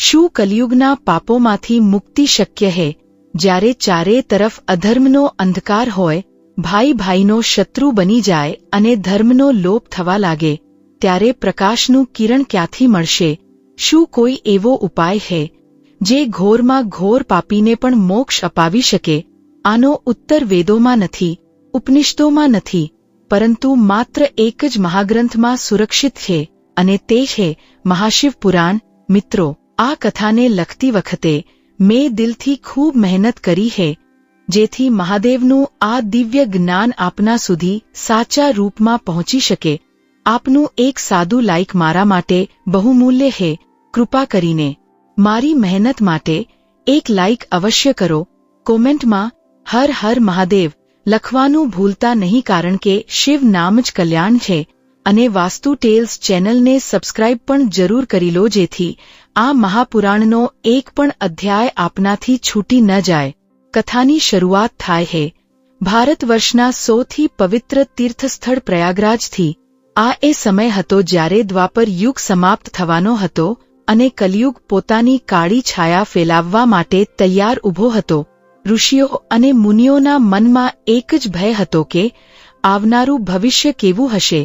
શું કલિયુગના પાપોમાંથી મુક્તિ શક્ય है જ્યારે ચારે તરફ અધર્મનો અંધકાર હોય, ભાઈ ભાઈનો શત્રુ બની જાય અને ધર્મનો લોપ થવા લાગે, ત્યારે પ્રકાશનું કિરણ ક્યાંથી મળશે? શું કોઈ એવો ઉપાય है જે ઘોરમાં ઘોર પાપીને પણ મોક્ષ અપાવી શકે? આનો ઉત્તર વેદોમાં નથી, ઉપનિષદોમાં નથી, પરંતુ માત્ર એક જ મહાગ્રંથમાં સુરક્ષિત છે, અને તે છે મહાશિવ પુરાણ. મિત્રો, આ કથાને લખતી વખતે મેં દિલથી ખૂબ મહેનત કરી है, જેથી મહાદેવનું આ દિવ્ય જ્ઞાન આપના સુધી સાચા રૂપમાં પહોંચી શકે. આપનું એક સાદું લાઇક મારા માટે બહુમૂલ્ય है. કૃપા કરીને મારી મહેનત માટે એક લાઇક અવશ્ય કરો. કોમેન્ટમાં હર હર મહાદેવ લખવાનું ભૂલતા નહીં, કારણ કે શિવ નામ જ કલ્યાણ છે. અને વાસ્તુ ટેલ્સ ચેનલને સબસ્ક્રાઇબ પણ જરૂર કરી લો, જેથી આ મહાપુરાણનો એક પણ અધ્યાય આપનાથી છૂટી ન જાય. કથાની શરૂઆત થાય છે ભારત વર્ષના સૌથી પવિત્ર તીર્થસ્થળ પ્રયાગરાજથી. આ એ સમય હતો જ્યારે દ્વાપર યુગ સમાપ્ત થવાનો હતો અને કલિયુગ પોતાની કાળી છાયા ફેલાવવા માટે તૈયાર ઊભો હતો. ઋષિઓ અને મુનિઓના મનમાં એક જ ભય હતો કે આવનારું ભવિષ્ય કેવું હશે.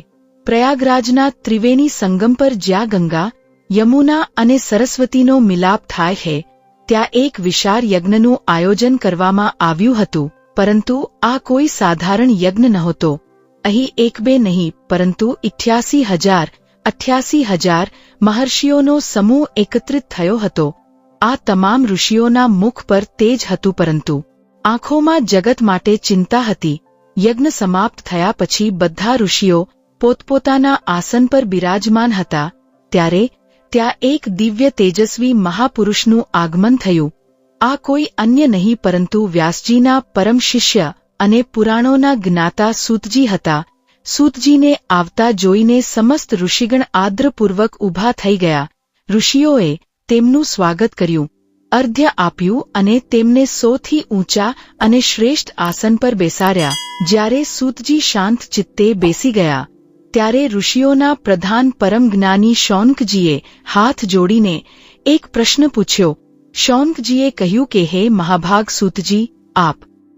પ્રયાગરાજના ત્રિવેણી સંગમ પર જ્યાં ગંગા, યમુના અને સરસ્વતીનો મિલાપ થાય છે, ત્યાં એક વિશાળ યજ્ઞનું આયોજન કરવામાં આવ્યું હતું. પરંતુ આ કોઈ સાધારણ યજ્ઞ નહોતો. અહીં એક બે નહીં, પરંતુ 88,000 મહર્ષિઓનો સમૂહ એકત્રિત થયો હતો. આ તમામ ઋષિઓના મુખ પર તેજ હતું, પરંતુ આંખોમાં જગત માટે ચિંતા હતી. યજ્ઞ સમાપ્ત થયા પછી બધા ઋષિઓ પોતપોતાના આસન પર બિરાજમાન હતા, ત્યારે ત્યાં એક દિવ્ય તેજસ્વી મહાપુરુષનું આગમન થયું. આ કોઈ અન્ય નહીં પરંતુ વ્યાસજીના પરમ શિષ્ય અને પુરાણોના જ્ઞાતા સૂતજી હતા. સૂતજીને આવતા જોઈને સમસ્ત ઋષિગણ આદરપૂર્વક ઊભા થઈ ગયા. ઋષિઓએ તેમનું સ્વાગત કર્યું, અર્ધ્ય આપ્યું અને તેમને સૌથી ઊંચા અને શ્રેષ્ઠ આસન પર બેસાડ્યા. જ્યારે સૂતજી શાંત ચિત્તે બેસી ગયા, ત્યારે ઋષિઓના પ્રધાન પરમ જ્ઞાની શૌનકજીએ હાથ જોડીને એક પ્રશ્ન પૂછ્યો. શૌનકજીએ કહ્યું કે હે મહાભાગ સૂતજી, આપ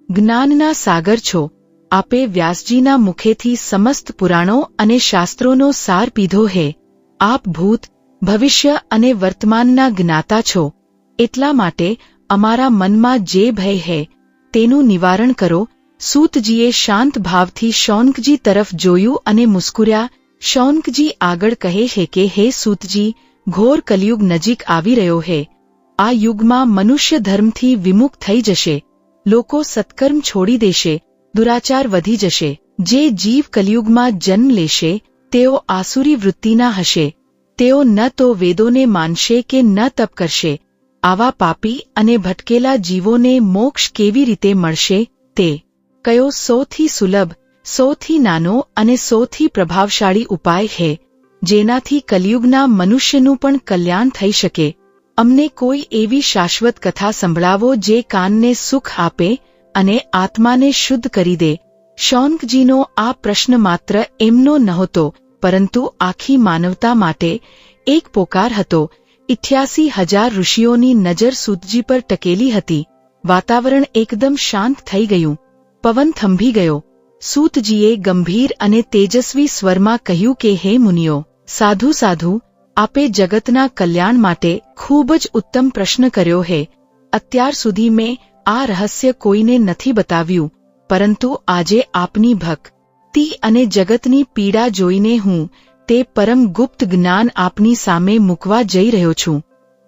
જ્ઞાનના સાગર છો. આપે વ્યાસજીના મુખેથી સમસ્ત પુરાણો અને શાસ્ત્રોનો સાર પીધો है. આપ ભૂત, ભવિષ્ય અને વર્તમાનના જ્ઞાતા છો. એટલા માટે અમારા મનમાં જે ભય है તેનું નિવારણ કરો. સૂતજીએ શાંત ભાવથી શૌનકજી તરફ જોયું અને મુસ્કુર્યા. શૌનકજી આગળ કહે છે કે હે સૂતજી, ઘોર કલિયુગ નજીક આવી રહ્યો है. આ યુગમાં મનુષ્ય ધર્મથી વિમુખ થઈ જશે. લોકો સત્કર્મ છોડી દેશે, દુરાચાર વધી જશે. જે જીવ કલિયુગમાં જન્મ લેશે તેઓ આસુરી વૃત્તિના હશે. તેઓ ન તો વેદોને માનશે કે ન તપ કરશે. આવા પાપી અને ભટકેલા જીવોને મોક્ષ કેવી રીતે મળશે? તે કયો સૌથી સુલભ, સૌથી નાનો અને સૌથી પ્રભાવશાળી ઉપાય છે જેનાથી કલિયુગના મનુષ્યનું પણ કલ્યાણ થઈ શકે? અમને કોઈ એવી શાશ્વત કથા સંભળાવો જે કાનને સુખ આપે અને આત્માને શુદ્ધ કરી દે. શૌનકજીનો આ પ્રશ્ન માત્ર એમનો નહોતો, પરંતુ આખી માનવતા માટે એક પોકાર હતો. 88,000 ઋષિઓની નજર સૂતજી પર ટકેલી હતી. વાતાવરણ એકદમ શાંત થઈ ગયું. પવન થંભી ગયો. સૂતજીએ ગંભીર અને તેજસ્વી સ્વરમાં કહ્યું કે હે મુનિઓ, સાધુ સાધુ, આપે જગતના કલ્યાણ માટે ખૂબ જ ઉત્તમ પ્રશ્ન કર્યો है. અત્યાર સુધી મેં આ રહસ્ય કોઈને નથી બતાવ્યું, પરંતુ આજે આપની ભક્તિ અને જગતની પીડા જોઈને હું તે પરમ ગુપ્ત જ્ઞાન આપની સામે મૂકવા જઈ રહ્યો છું.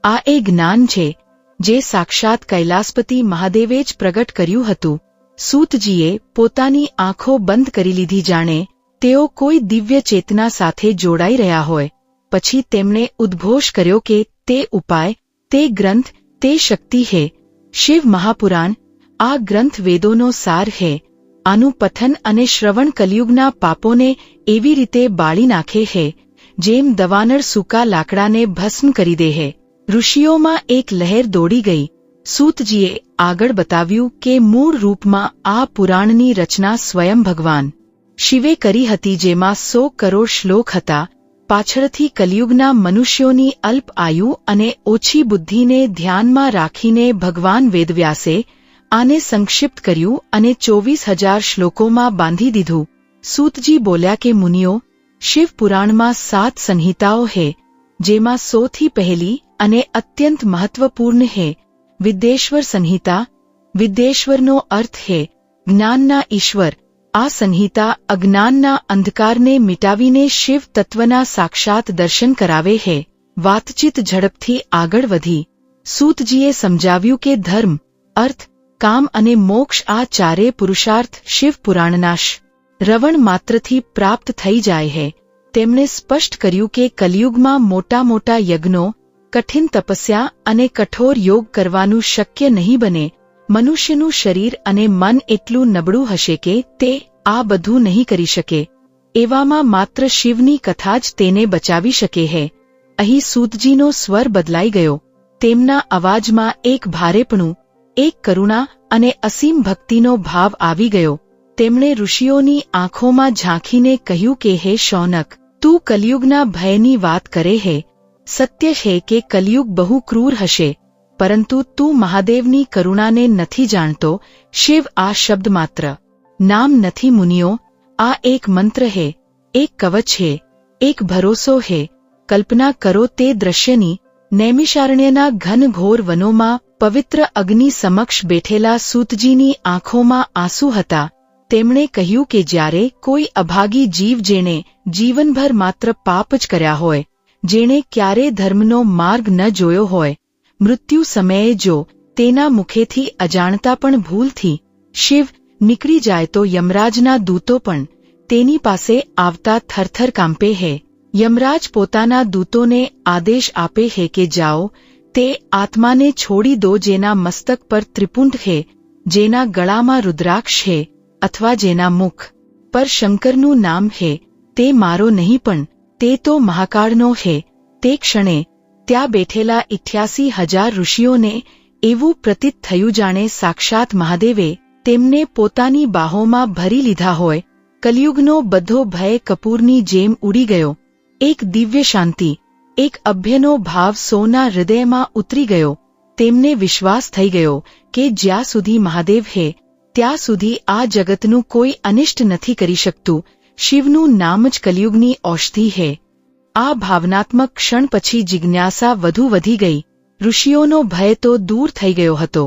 આ એ જ્ઞાન છે જે સાક્ષાત કૈલાસપતિ મહાદેવે જ પ્રગટ કર્યું હતું. સૂતજીએ પોતાની આંખો બંધ કરી લીધી, જાણે તેઓ કોઈ દિવ્ય ચેતના સાથે જોડાઈ રહ્યા હોય. પછી તેમણે ઉદ્ઘોષ કર્યો કે તે ઉપાય, તે ગ્રંથ, તે શક્તિ है. શિવ મહાપુરાણ. આ ગ્રંથ વેદોનો સાર है. આનું પઠન અને શ્રવણ કલિયુગના પાપોને એવી રીતે બાળી નાખે છે જેમ દવાનળ સૂકા લાકડાને ભસ્મ કરી દે છે. ઋષિઓમાં એક લહેર દોડી ગઈ. સૂતજીએ આગળ બતાવ્યું કે મૂળ રૂપમાં આ પુરાણની રચના સ્વયં ભગવાન શિવે કરી હતી, જેમાં 100 કરોડ શ્લોક હતા. પાછળથી કલિયુગના મનુષ્યોની અલ્પ આયુ અને ઓછી બુદ્ધિને ધ્યાનમાં રાખીને ભગવાન વેદવ્યાસે આને સંક્ષિપ્ત કર્યું અને 24,000 શ્લોકોમાં બાંધી દીધું. સૂતજી બોલ્યા કે મુનિઓ, શિવ પુરાણમાં 7 સંહિતાઓ હે, જેમાં સૌથી પહેલી અને અત્યંત મહત્વપૂર્ણ હે વિદ્યેશ્વર સંહિતા. વિદ્યેશ્વરનો અર્થ હે જ્ઞાનના ઈશ્વર. આ સંહિતા અજ્ઞાનના અંધકારને મિટાવીને શિવ તત્વના સાક્ષાત દર્શન કરાવે હે. વાતચીત ઝડપથી આગળ વધી. સૂતજીએ સમજાવ્યું કે ધર્મ, અર્થ, કામ અને મોક્ષ આ ચારે પુરુષાર્થ શિવ પુરાણના શ્રવણ માત્રથી પ્રાપ્ત થઈ જાય હે. તેમણે સ્પષ્ટ કર્યું કે કલિયુગમાં મોટા મોટા યજ્ઞો, કઠિન તપસ્યા અને કઠોર યોગ કરવાનું શક્ય નહીં બને. મનુષ્યનું શરીર અને મન એટલું નબળું હશે કે તે આ બધું નહીં કરી શકે. એવામાં માત્ર શિવની કથા જ તેને બચાવી શકે હે. અહીં સૂતજીનો સ્વર બદલાઈ ગયો. તેમના અવાજમાં એક ભારેપણું, એક કરુણા અને અસીમ ભક્તિનો ભાવ આવી ગયો. તેમણે ઋષિઓની આંખોમાં ઝાંખીને કહ્યું કે હે શૌનક, તું કલિયુગના ભયની વાત કરે હે. સત્ય છે કે કલિયુગ બહુ ક્રૂર હશે, પરંતુ તું મહાદેવની કરુણાને નથી જાણતો. શિવ આ શબ્દ માત્ર નામ નથી મુનિઓ, આ એક મંત્ર હે, એક કવચ હે, એક ભરોસો હે. કલ્પના કરો તે દ્રશ્યની. નૈમિષારણ્યના ઘનઘોર વનોમાં પવિત્ર અગ્નિ સમક્ષ બેઠેલા સૂતજીની આંખોમાં આંસુ હતા. તેમણે કહ્યું કે જ્યારે કોઈ અભાગી જીવ જેણે જીવનભર માત્ર પાપ જ કર્યા હોય, જેણે ક્યારે ધર્મનો માર્ગ ન જોયો હોય, મૃત્યુ સમયે જો તેના મુખેથી અજાણતા પણ ભૂલથી શિવ નીકળી જાય તો યમરાજના દૂતો પણ તેની પાસે આવતા થરથર કાંપે હે. યમરાજ પોતાના દૂતોને આદેશ આપે હે કે જાઓ, તે આત્માને છોડી દો જેના મસ્તક પર ત્રિપુંડ હે, જેના ગળામાં રુદ્રાક્ષ હે, અથવા જેના મુખ પર શંકરનું નામ હે. તે મારો નહીં પણ તે તો મહાકાળનો હે. તે ક્ષણે ત્યાં બેઠેલા 88,000 ઋષિઓને એવું પ્રતીત થયું જાણે સાક્ષાત મહાદેવે તેમને પોતાની બાહોમાં ભરી લીધા હોય. કલિયુગનો બધો ભય કપૂરની જેમ ઉડી ગયો. એક દિવ્ય શાંતિ, એક અભ્યનો ભાવ સૌના હૃદયમાં ઉતરી ગયો. તેમને વિશ્વાસ થઈ ગયો કે જ્યાં સુધી મહાદેવ હે ત્યાં સુધી આ જગતનું કોઈ અનિષ્ટ નથી કરી શકતું. શિવનું નામ જ કલિયુગની ઔષધિ હે. આ ભાવનાત્મક ક્ષણ પછી જિજ્ઞાસા વધુ વધી ગઈ. ઋષિઓનો ભય તો દૂર થઈ ગયો હતો,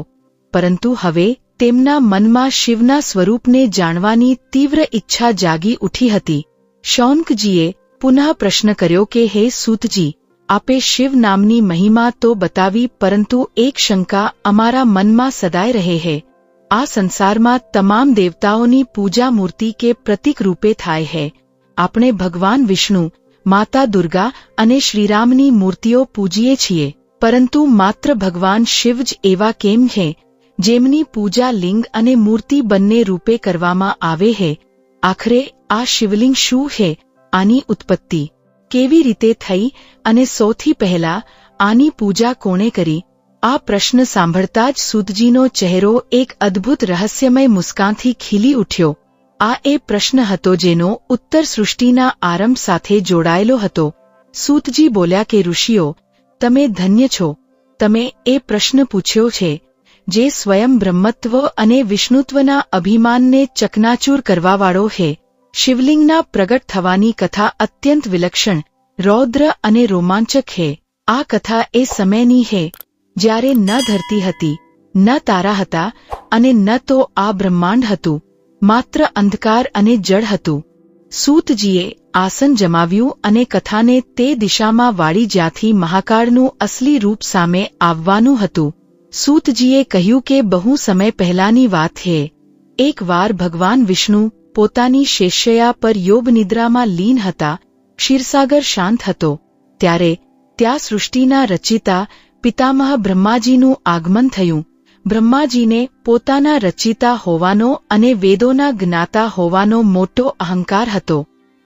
પરંતુ હવે તેમના મનમાં શિવના સ્વરૂપને જાણવાની તીવ્ર ઈચ્છા જાગી ઉઠી હતી. શૌનકજીએ પુનઃ પ્રશ્ન કર્યો કે હે સૂતજી, આપે શિવ નામની મહિમા તો બતાવી, પરંતુ એક શંકા અમારા મનમાં સદાય રહે હે. આ સંસારમાં તમામ દેવતાઓની પૂજા મૂર્તિ કે પ્રતીક રૂપે થાય હે. આપણે ભગવાન વિષ્ણુ, માતા દુર્ગા અને શ્રીરામની મૂર્તિઓ પૂજીએ છીએ, પરંતુ માત્ર ભગવાન શિવ જ એવા કેમ હે જેમની પૂજા લિંગ અને મૂર્તિ બંને રૂપે કરવામાં આવે હે? આખરે આ શિવલિંગ શું હે? આની ઉત્પત્તિ કેવી રીતે થઈ અને સૌથી પહેલા આની પૂજા કોણે કરી? આ પ્રશ્ન સાંભળતા જ સૂતજીનો ચહેરો એક અદ્ભુત રહસ્યમય મુસ્કાનથી ખીલી ઉઠ્યો. આ એ પ્રશ્ન હતો જેનો ઉત્તર સૃષ્ટિના આરંભ સાથે જોડાયેલો હતો. સૂતજી બોલ્યા કે ઋષિઓ, તમે ધન્ય છો. તમે એ પ્રશ્ન પૂછ્યો છે જે સ્વયં બ્રહ્મત્વ અને વિષ્ણુત્વના અભિમાનને ચકનાચૂર કરવાવાળો હે. શિવલિંગના પ્રગટ થવાની કથા અત્યંત વિલક્ષણ, રૌદ્ર અને રોમાંચક હે. આ કથા એ સમયની હે જ્યારે ન ધરતી હતી, ન તારા હતા અને ન તો આ બ્રહ્માંડ હતું. માત્ર અંધકાર અને જળ હતું. સૂતજીએ આસન જમાવ્યું અને કથાને તે દિશામાં વાળી જ્યાંથી મહાકાળનું અસલી રૂપ સામે આવવાનું હતું. સૂતજીએ કહ્યું કે બહુ સમય પહેલાની વાત હે. એકવાર ભગવાન વિષ્ણુ પોતાની શેષશયા પર યોગ નિદ્રામાં લીન હતા. ક્ષીરસાગર શાંત હતો. ત્યારે ત્યાં સૃષ્ટિના રચિતા પિતામહ બ્રહ્માજીનું આગમન થયું. બ્રહ્માજીને પોતાના રચિતા હોવાનો અને વેદોના જ્ઞાતા હોવાનો મોટો અહંકાર હતો.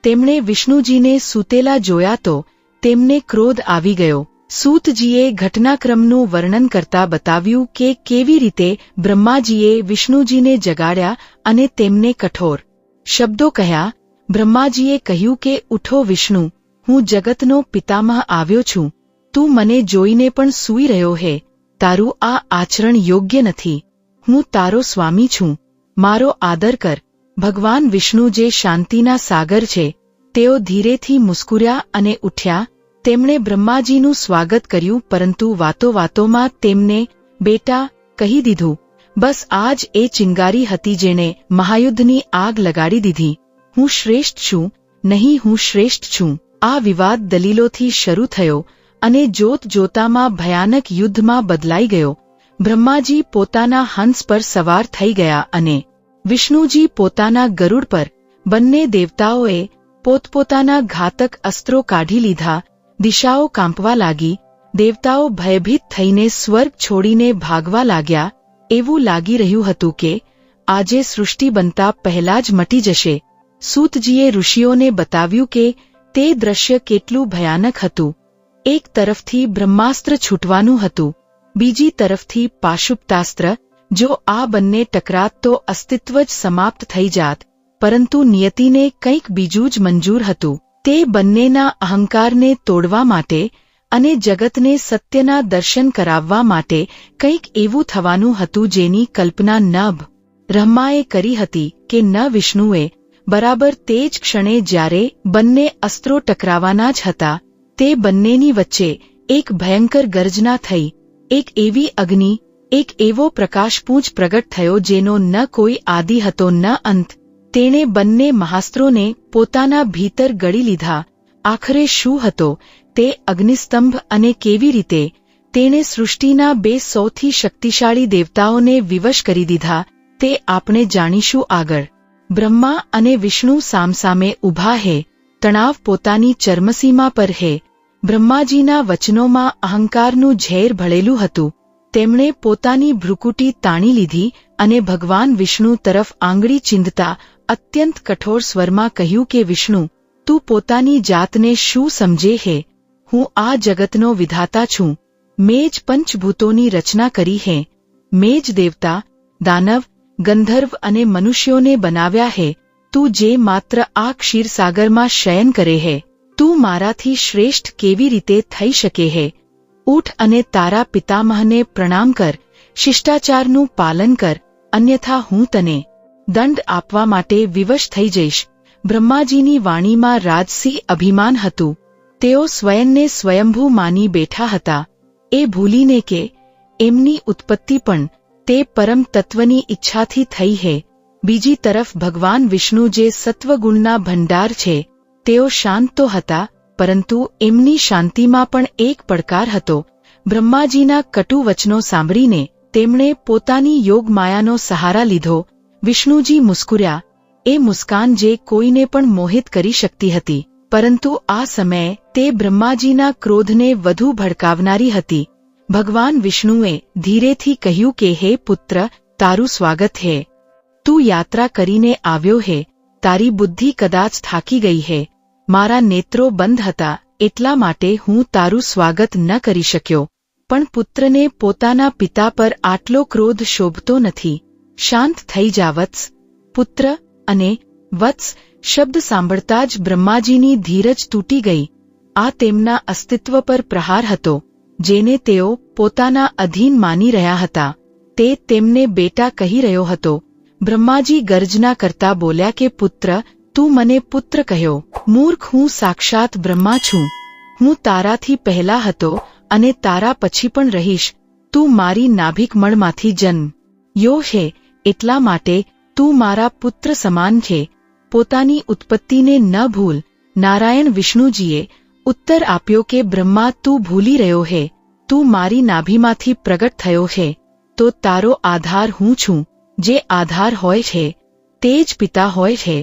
તેમણે વિષ્ણુજીને સૂતેલા જોયા તો તેમને ક્રોધ આવી ગયો. સૂતજીએ ઘટનાક્રમનું વર્ણન કરતા બતાવ્યું કે કેવી રીતે બ્રહ્માજીએ વિષ્ણુજીને જગાડ્યા અને તેમને કઠોર શબ્દો કહ્યા. બ્રહ્માજીએ કહ્યું કે ઉઠો વિષ્ણુ, હું જગતનો પિતામહ આવ્યો છું. તું મને જોઈને પણ સૂઈ રહ્યો હે. તારું આ આચરણ યોગ્ય નથી. હું તારો સ્વામી છું. મારો આદર કર. ભગવાન વિષ્ણુ જે શાંતિના સાગર છે, તેઓ ધીરેથી મુસ્કુર્યા અને ઉઠ્યા. તેમણે બ્રહ્માજીનું સ્વાગત કર્યું, પરંતુ વાતોવાતોમાં તેમને બેટા કહી દીધું. બસ આ જ એ ચિંગારી હતી જેણે મહાયુદ્ધની આગ લગાડી દીધી. હું શ્રેષ્ઠ છું, નહીં હું શ્રેષ્ઠ છું. આ વિવાદ દલીલોથી શરૂ થયો અને જોત જોતામાં ભયાનક યુદ્ધમાં બદલાઈ ગયો. બ્રહ્માજી પોતાના હંસ પર સવાર થઈ ગયા અને વિષ્ણુજી પોતાના ગરુડ પર. બંને દેવતાઓએ પોતપોતાના ઘાતક અસ્ત્રો કાઢી લીધા. દિશાઓ કાંપવા લાગી. દેવતાઓ ભયભીત થઈને સ્વર્ગ છોડીને ભાગવા લાગ્યા. એવું લાગી રહ્યું હતું કે આજે સૃષ્ટિ બનતા પહેલા જ મટી જશે. સૂતજીએ ઋષિઓને બતાવ્યું કે તે દ્રશ્ય કેટલું ભયાનક હતું. એક તરફથી બ્રહ્માસ્ત્ર છૂટવાનું હતું, બીજી તરફથી પાશુપતાસ્ત્ર. જો આ બંને ટકરાત તો અસ્તિત્વ જ સમાપ્ત થઈ જાત. પરંતુ નિયતિને કંઈક બીજું જ મંજૂર હતું. તે બંનેના અહંકારને તોડવા માટે અને જગતને સત્યના દર્શન કરાવવા માટે કંઈક એવું થવાનું હતું જેની કલ્પના ન બ્રહ્માએ કરી હતી કે ન વિષ્ણુએ. બરાબર તે જ ક્ષણે જ્યારે બંને અસ્ત્રો ટકરાવાના જ હતા, તે બંનેની વચ્ચે એક ભયંકર ગર્જના થઈ. એક એવી અગ્નિ, એક એવો પ્રકાશપુંજ પ્રગટ થયો જેનો ન કોઈ આદિ હતો ન અંત. તેણે બંને મહાસ્ત્રોને પોતાના ભીતર ગળી લીધા. આખરે શું હતો તે અગ્નિસ્તંભ અને કેવી રીતે તેણે સૃષ્ટિના બે સૌથી શક્તિશાળી દેવતાઓને વિવશ કરી દીધા, તે આપણે જાણીશું આગળ. બ્રહ્મા અને વિષ્ણુ સામસામે ઊભા હે. તણાવ પોતાની ચરમસીમા પર હે. બ્રહ્માજીના વચનોમાં અહંકારનું ઝેર ભળેલું હતું. તેમણે પોતાની ભ્રુકુટી તાણી લીધી અને ભગવાન વિષ્ણુ તરફ આંગળી ચીંધતા અત્યંત કઠોર સ્વરમાં કહ્યું કે વિષ્ણુ, તું પોતાની જાતને શું સમજે હે? હું આ જગતનો વિધાતા છું. મેં જ પંચભૂતોની રચના કરી હે. મેં જ દેવતા, દાનવ, ગંધર્વ અને મનુષ્યોને બનાવ્યા હે. તું જે માત્ર આ ક્ષીરસાગરમાં શયન કરે હે, તું મારાથી શ્રેષ્ઠ કેવી રીતે થઈ શકે હે? ઉઠ અને તારા પિતામહને પ્રણામ કર. શિષ્ટાચારનું પાલન કર, અન્યથા હું તને દંડ આપવા માટે વિવશ થઈ જઈશ. બ્રહ્માજીની વાણીમાં રાજસી અભિમાન હતું. તેઓ સ્વયંને સ્વયંભૂ માની બેઠા હતા, એ ભૂલીને કે એમની ઉત્પત્તિ પણ તે પરમ તત્વની ઈચ્છાથી થઈ હે. બીજી તરફ ભગવાન વિષ્ણુ જે સત્વગુણના ભંડાર છે, તેઓ શાંત તો હતા, પરંતુ એમની શાંતિમાં પણ એક પડકાર હતો. બ્રહ્માજીના કટુ વચનો સાંભળીને તેમણે પોતાની યોગમાયાનો સહારા લીધો. વિષ્ણુજી મુસ્કુર્યા. એ મુસ્કાન જે કોઈને પણ મોહિત કરી શકતી હતી, પરંતુ આ સમયે તે બ્રહ્માજીના ક્રોધને વધુ ભડકાવનારી હતી. ભગવાન વિષ્ણુએ ધીરેથી કહ્યું કે હે પુત્ર, તારું સ્વાગત હે. તું યાત્રા કરીને આવ્યો હે. તારી બુદ્ધિ કદાચ થાકી ગઈ હે. મારા નેત્રો બંધ હતા, એટલા માટે હું તારું સ્વાગત ન કરી શક્યો. પણ પુત્રને પોતાના પિતા પર આટલો ક્રોધ શોભતો નથી. શાંત થઈ જા વત્સ. પુત્ર અને વત્સ શબ્દ સાંભળતા જ બ્રહ્માજીની ધીરજ તૂટી ગઈ. આ તેમના અસ્તિત્વ પર પ્રહાર હતો, જેને તેઓ પોતાના અધીન માની રહ્યા હતા. તે તેમને બેટા કહી રહ્યો હતો. બ્રહ્માજી ગર્જના કરતા બોલ્યા કે પુત્ર, તું મને પુત્ર કહ્યો. મૂર્ખ, હું સાક્ષાત બ્રહ્મા છું. હું તારાથી પહેલા હતો અને તારા પછી પણ રહીશ. તું મારી નાભિકમળમાંથી જન્મ યો છે, એટલા માટે તું મારા પુત્ર સમાન છે. પોતાની ઉત્પત્તિને ન ભૂલ. નારાયણ વિષ્ણુજીએ ઉત્તર આપ્યો કે બ્રહ્મા, તું ભૂલી રહ્યો હે. તું મારી નાભીમાંથી પ્રગટ થયો છે, તો તારો આધાર હું છું. જે આધાર હોય છે તે જ પિતા હોય છે.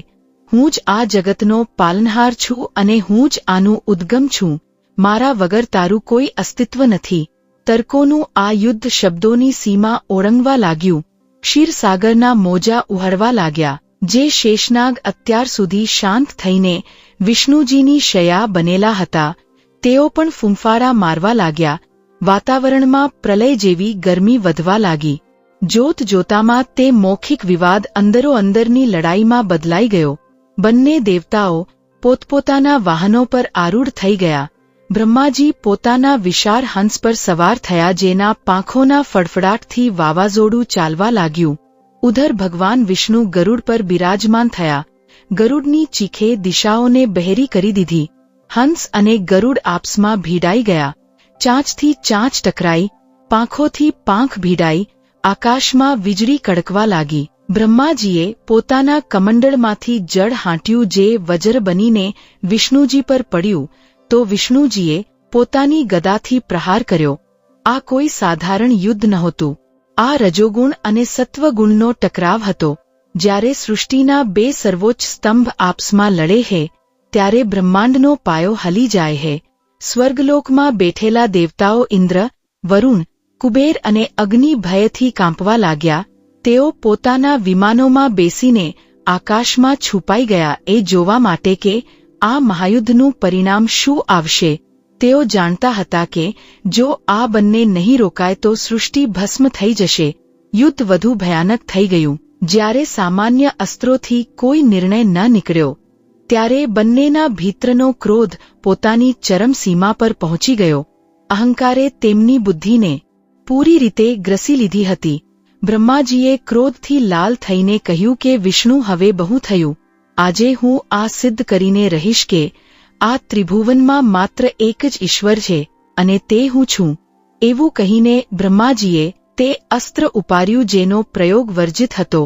હું જ આ જગતનો પાલનહાર છું અને હું જ આનું ઉદ્ગમ છું. મારા વગર તારું કોઈ અસ્તિત્વ નથી. તર્કોનું આ યુદ્ધ શબ્દોની સીમા ઓળંગવા લાગ્યું. ક્ષીરસાગરના મોજા ઉહળવા લાગ્યા. જે શેષનાગ અત્યાર સુધી શાંત થઈને વિષ્ણુજીની શયા બનેલા હતા, તેઓ પણ ફૂંફારા મારવા લાગ્યા. વાતાવરણમાં પ્રલય જેવી ગરમી વધવા લાગી. જોત જોતામાં તે મૌખિક વિવાદ અંદરોઅંદરની લડાઈમાં બદલાઈ ગયો. બંને દેવતાઓ પોતપોતાના વાહનો પર આરૂઢ થઈ ગયા. બ્રહ્માજી પોતાના વિશાળ હંસ પર સવાર થયા, જેના પાંખોના ફડફડાટથી વાવાઝોડું ચાલવા લાગ્યું. ઉધર ભગવાન વિષ્ણુ ગરુડ પર બિરાજમાન થયા. ગરુડની ચીખે દિશાઓને બહેરી કરી દીધી. હંસ અને ગરુડ આપસમાં ભીડાઈ ગયા. ચાંચથી ચાંચ ટકરાઈ, પાંખોથી પાંખ ભીડાઈ, આકાશમાં વીજળી કડકવા લાગી. બ્રહ્માજીએ પોતાના કમંડળમાંથી જળ હાંટ્યું, જે વજ્ર બનીને વિષ્ણુજી પર પડ્યું, તો વિષ્ણુજીએ પોતાની ગદાથી પ્રહાર કર્યો. આ કોઈ સાધારણ યુદ્ધ નહોતું. આ રજોગુણ અને સત્વગુણનો ટકરાવ હતો. જ્યારે સૃષ્ટિના બે સર્વોચ્ચ સ્તંભ આપસમાં લડે હે, ત્યારે બ્રહ્માંડનો પાયો હલી જાય હે. સ્વર્ગલોકમાં બેઠેલા દેવતાઓ ઇન્દ્ર, વરુણ, કુબેર અને અગ્નિ ભયથી કાંપવા લાગ્યા. તેઓ પોતાના વિમાનોમાં બેસીને આકાશમાં છુપાઈ ગયા, એ જોવા માટે કે આ મહાયુદ્ધનું પરિણામ શું આવશે. તેઓ જાણતા હતા કે જો આ બંને નહીં રોકાય તો સૃષ્ટિ ભસ્મ થઈ જશે. યુદ્ધ વધુ ભયાનક થઈ ગયું. જ્યારે સામાન્ય અસ્ત્રોથી કોઈ નિર્ણય ન નીકળ્યો, ત્યારે બંનેના ભીતરનો ક્રોધ પોતાની ચરમસીમા પર પહોંચી ગયો. અહંકારે તેમની બુદ્ધિને પૂરી રીતે ગ્રસી લીધી હતી. બ્રહ્માજીએ ક્રોધથી લાલ થઈને કહ્યું કે વિષ્ણુ, હવે બહુ થયું. આજે હું આ સિદ્ધ કરીને રહીશ કે આ ત્રિભુવનમાં માત્ર એક જ ઈશ્વર છે, અને તે હું છું. એવું કહીને બ્રહ્માજીએ તે અસ્ત્ર ઉપાડ્યું જેનો પ્રયોગ વર્જિત હતો.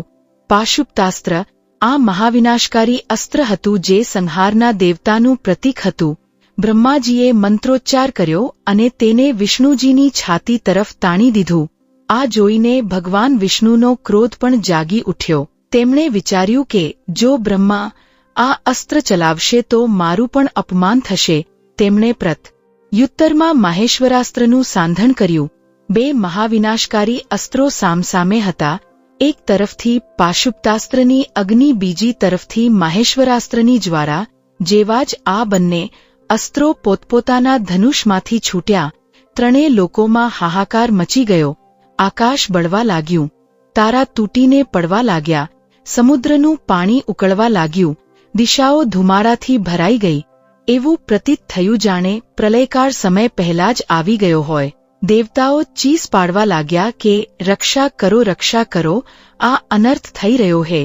પાશુપતાસ્ત્ર આ મહાવિનાશકારી અસ્ત્ર હતું, જે સંહારના દેવતાનું પ્રતીક હતું. બ્રહ્માજીએ મંત્રોચ્ચાર કર્યો અને તેને વિષ્ણુજીની છાતી તરફ તાણી દીધું. આ જોઈને ભગવાન વિષ્ણુનો ક્રોધ પણ જાગી ઉઠ્યો. તેમણે વિચાર્યું કે જો બ્રહ્મા આ અસ્ત્ર ચલાવશે તો મારું પણ અપમાન થશે. તેમણે પ્રત્યુત્તરમાં માહેશ્વરાસ્ત્રનું સાંધણ કર્યું. બે મહાવિનાશકારી અસ્ત્રો સામસામે હતા. એક તરફથી પાશુપતાસ્ત્રની અગ્નિ, બીજી તરફથી માહેશ્વરાસ્ત્રની જ્વાળા. જેવા જ આ બંને અસ્ત્રો પોતપોતાના ધનુષમાંથી છૂટ્યા, ત્રણેય લોકોમાં હાહાકાર મચી ગયો. આકાશ બળવા લાગ્યું, તારા તૂટીને પડવા લાગ્યા, સમુદ્રનું પાણી ઉકળવા લાગ્યું, દિશાઓ ધુમાડાથી ભરાઈ ગઈ. એવું પ્રતીત થયું જાણે પ્રલયકાળ સમય પહેલા જ આવી ગયો હોય. દેવતાઓ ચીસ પાડવા લાગ્યા કે રક્ષા કરો, રક્ષા કરો, આ અનર્થ થઈ રહ્યો હે.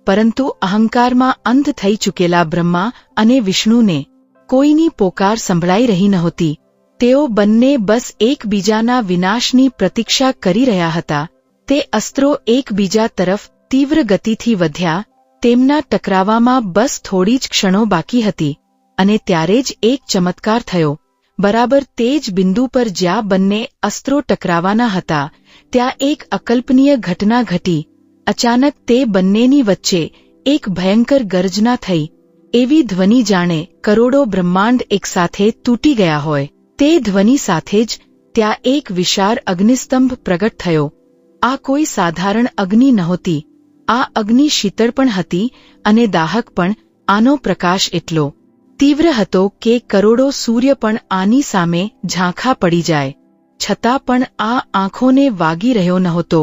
પરંતુ અહંકારમાં અંધ થઈ ચૂકેલા બ્રહ્મા અને વિષ્ણુને કોઈની પોકાર સંભળાઈ રહી નહોતી. તેઓ બંને બસ એકબીજાના વિનાશની પ્રતીક્ષા કરી રહ્યા હતા. તે અસ્ત્રો એકબીજા તરફ તીવ્ર ગતિથી વધ્યા. તેમના ટકરાવામાં બસ થોડી જ ક્ષણો બાકી હતી, અને ત્યારે જ એક ચમત્કાર થયો. બરાબર તે જ બિંદુ પર જ્યાં બંને અસ્ત્રો ટકરાવાના હતા, ત્યાં એક અકલ્પનીય ઘટના ઘટી. અચાનક તે બંનેની વચ્ચે એક ભયંકર ગર્જના થઈ. એવી ધ્વનિ જાણે કરોડો બ્રહ્માંડ એકસાથે તૂટી ગયા હોય. તે ધ્વનિ સાથે જ ત્યાં એક વિશાળ અગ્નિસ્તંભ પ્રગટ થયો. આ કોઈ સાધારણ અગ્નિ નહોતી. આ અગ્નિ શીતળ પણ હતી અને દાહક પણ. આનો પ્રકાશ એટલો તીવ્ર હતો કે કરોડો સૂર્ય પણ આની સામે ઝાંખા પડી જાય. છતાં પણ આ આંખોને વાગી રહ્યો નહોતો.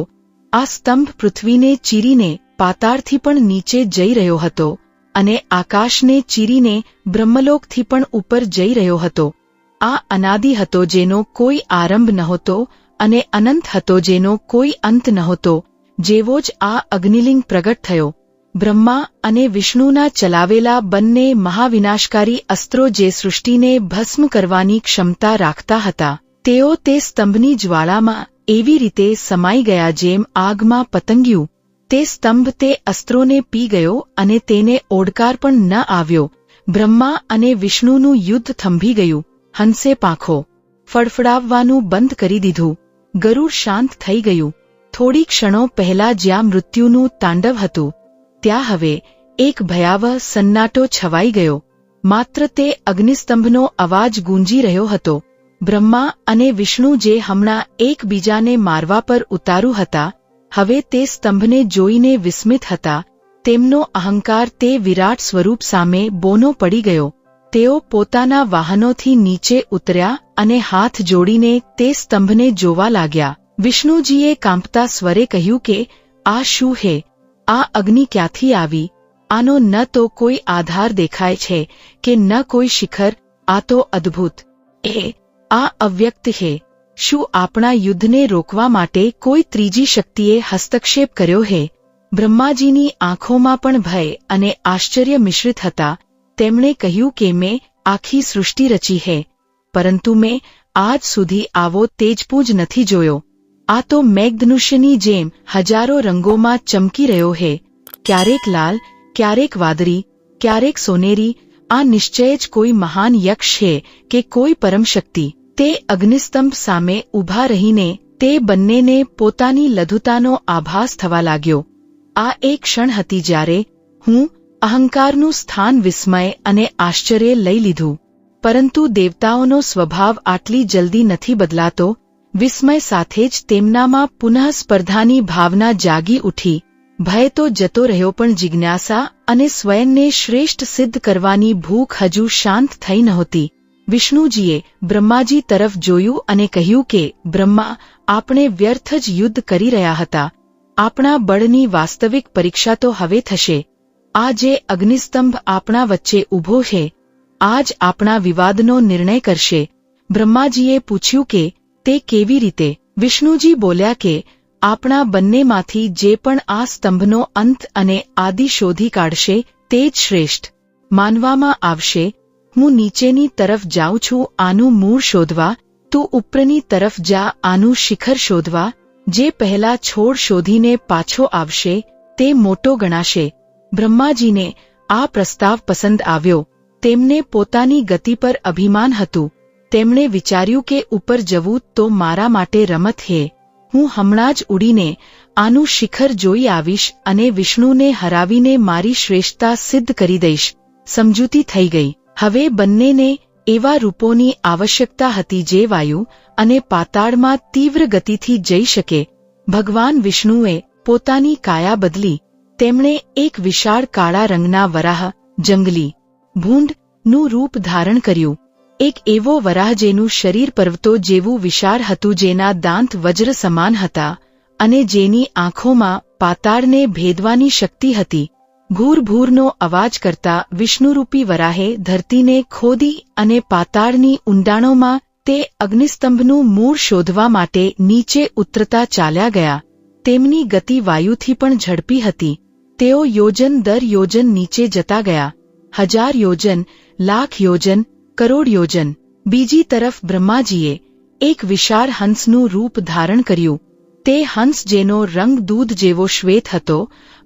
આ સ્તંભ પૃથ્વીને ચીરીને પાતાળથી પણ નીચે જઈ રહ્યો હતો, અને આકાશને ચીરીને બ્રહ્મલોકથી પણ ઉપર જઈ રહ્યો હતો. આ અનાદિ હતો, જેનો કોઈ આરંભ નહોતો, અને અનંત હતો, જેનો કોઈ અંત નહોતો. જેવો જ આ અગ્નિલિંગ પ્રગટ થયો, બ્રહ્મા અને વિષ્ણુના ચલાવેલા બંને મહાવિનાશકારી અસ્ત્રો જે સૃષ્ટિને ભસ્મ કરવાની ક્ષમતા રાખતા હતા, તેઓ તે સ્તંભની જ્વાળામાં એવી રીતે સમાઈ ગયા જેમ આગમાં પતંગિયું. તે સ્તંભ તે અસ્ત્રોને પી ગયો અને તેને ઓડકાર પણ ન આવ્યો. બ્રહ્મા અને વિષ્ણુનું યુદ્ધ થંભી ગયું. હંસે પાંખો ફડફડાવવાનું બંધ કરી દીધું. ગરુડ શાંત થઈ ગયું. થોડી ક્ષણો પહેલા જ્યાં મૃત્યુનું તાંડવ હતું, ત્યાં હવે એક ભયાવહ સન્નાટો છવાઈ ગયો. માત્ર તે અગ્નિસ્તંભનો અવાજ ગૂંજી રહ્યો હતો. બ્રહ્મા અને વિષ્ણુ જે હમણાં એકબીજાને મારવા પર ઉતારુ હતા, હવે તે સ્તંભને જોઈને વિસ્મિત હતા. તેમનો અહંકાર તે વિરાટ સ્વરૂપ સામે બોનો પડી ગયો. તેઓ પોતાના વાહનોથી નીચે ઉતર્યા અને હાથ જોડીને તે સ્તંભને જોવા લાગ્યા. વિષ્ણુજીએ કાંપતા સ્વરે કહ્યું કે આ શું હે? આ અગ્નિ ક્યાંથી આવી? આનો ન તો કોઈ આધાર દેખાય છે કે ન કોઈ શિખર, આ તો અદ્ભુત આ અવ્યક્ત છે. શું આપણા યુદ્ધને રોકવા માટે કોઈ ત્રીજી શક્તિએ હસ્તક્ષેપ કર્યો હે? બ્રહ્માજીની આંખોમાં પણ ભય અને આશ્ચર્ય મિશ્રિત હતા. તેમણે કહ્યું કે મેં આખી સૃષ્ટિ રચી હે, પરંતુ મેં આજ સુધી આવો તેજપુંજ નથી જોયો. આ તો મેઘધનુષ્યની જેમ હજારો રંગોમાં ચમકી રહ્યો હે, ક્યારેક લાલ, ક્યારેક વાદળી, ક્યારેક સોનેરી. આ નિશ્ચય જ કોઈ મહાન યક્ષ છે કે કોઈ પરમ શક્તિ. તે અગ્નિસ્તંભ સામે ઊભા રહીને તે બંનેને પોતાની લઘુતાનો આભાસ થવા લાગ્યો. આ એક ક્ષણ હતી જ્યારે હું અહંકારનું સ્થાન વિસ્મય અને આશ્ચર્ય લઈ લીધું. પરંતુ દેવતાઓનો સ્વભાવ આટલી જલ્દી નથી બદલાતો. વિસ્મય સાથે જ તેમનામાં પુનઃ સ્પર્ધાની ભાવના જાગી ઉઠી. ભય તો જતો રહ્યો, પણ જિજ્ઞાસા અને સ્વયંને શ્રેષ્ઠ સિદ્ધ કરવાની ભૂખ હજુ શાંત થઈ નહોતી. વિષ્ણુજીએ બ્રહ્માજી તરફ જોયું અને કહ્યું કે બ્રહ્મા, આપણે વ્યર્થ જ યુદ્ધ કરી રહ્યા હતા. આપણા બળની વાસ્તવિક પરીક્ષા તો હવે થશે. આ જે અગ્નિસ્તંભ આપણા વચ્ચે ઊભો છે, આ જ આપણા વિવાદનો નિર્ણય કરશે. બ્રહ્માજીએ પૂછ્યું કે તે કેવી રીતે? વિષ્ણુજી બોલ્યા કે આપણા બંનેમાંથી જે પણ આ સ્તંભનો અંત અને આદિ શોધી કાઢશે તે જ શ્રેષ્ઠ માનવામાં આવશે. હું નીચેની તરફ જાઉં છું આનું મૂળ શોધવા, તું ઉપરની તરફ જા આનું શિખર શોધવા. જે પહેલા છોડ શોધીને પાછો આવશે તે મોટો ગણાશે. બ્રહ્માજીને આ પ્રસ્તાવ પસંદ આવ્યો. તેમને પોતાની ગતિ પર અભિમાન હતું. તેમણે વિચાર્યું કે ઉપર જવું તો મારા માટે રમત છે. હું હમણાં જ ઉડીને આનું શિખર જોઈ આવીશ અને વિષ્ણુને હરાવીને મારી શ્રેષ્ઠતા સિદ્ધ કરી દઈશ. સમજૂતી થઈ ગઈ. હવે બંનેને એવા રૂપોની આવશ્યકતા હતી જે વાયુ અને પાતાળમાં તીવ્ર ગતિથી જઈ શકે. ભગવાન વિષ્ણુએ પોતાની કાયા બદલી. તેમણે એક વિશાળ કાળા રંગના વરાહ, જંગલી ભૂંડ નું રૂપ ધારણ કર્યું. એક એવો વરાહ જેનું શરીર પર્વતો જેવું વિશાળ હતું, જેના દાંત વજ્ર સમાન હતા અને જેની આંખોમાં પાતાળને ભેદવાની શક્તિ હતી. ઘૂર ભૂરનો અવાજ કરતા વિષ્ણુરૂપી વરાહે ધરતીને ખોદી અને પાતાળની ઊંડાણોમાં તે અગ્નિસ્તંભનું મૂળ શોધવા માટે નીચે ઉતરતા ચાલ્યા ગયા. તેમની ગતિ વાયુથી પણ ઝડપી હતી. તેઓ યોજન દર યોજન નીચે જતા ગયા. 1000 યોજન, લાખ યોજન, કરોડ યોજન. બીજી તરફ બ્રહ્માજીએ એક વિશાળ હંસનું રૂપ ધારણ કર્યું. તે હંસ જેનો રંગ દૂધ જેવો શ્વેત હતો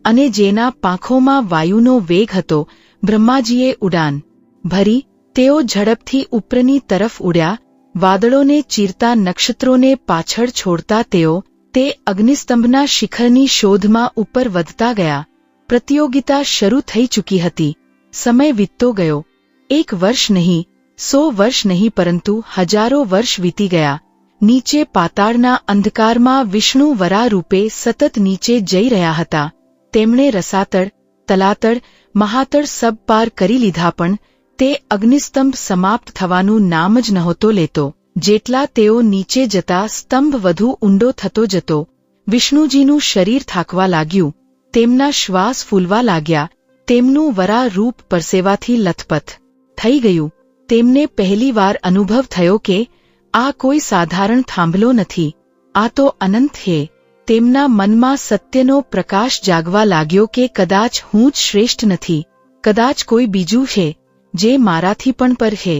અને જેના પાંખોમાં વાયુનો વેગ હતો. બ્રહ્માજીએ ઉડાન ભરી. તેઓ ઝડપથી ઉપરની તરફ ઉડ્યા. વાદળોને ચીરતા, નક્ષત્રોને પાછળ છોડતા તેઓ તે અગ્નિસ્તંભના શિખરની શોધમાં ઉપર વધતા ગયા. પ્રતિયોગિતા શરૂ થઈ ચૂકી હતી. સમય વીતતો ગયો. 1 વર્ષ નહીં, 100 વર્ષ નહીં, પરંતુ હજારો વર્ષ વીતી ગયા. નીચે પાતાળના અંધકારમાં વિષ્ણુ વરાહ રૂપે સતત નીચે જઈ રહ્યા હતા. તેમણે રસાતળ, તલાતળ, મહાતળ સબ પાર કરી લીધા, પણ તે અગ્નિસ્તંભ સમાપ્ત થવાનું નામ જ નહોતો લેતો. જેટલા તેઓ નીચે જતા સ્તંભ વધુ ઊંડો થતો જતો. વિષ્ણુજીનું શરીર થાકવા લાગ્યું. તેમના શ્વાસ ફૂલવા લાગ્યા. તેમનું વરાહ રૂપ પરસેવાથી લથપથ થઈ ગયું. તેમને પહેલીવાર અનુભવ થયો કે આ કોઈ સાધારણ થાંભલો નથી, આ તો અનંત છે. તેમના મનમાં સત્યનો પ્રકાશ જાગવા લાગ્યો કે કદાચ હું જ શ્રેષ્ઠ નથી, કદાચ કોઈ બીજું છે જે મારાથી પણ પર છે.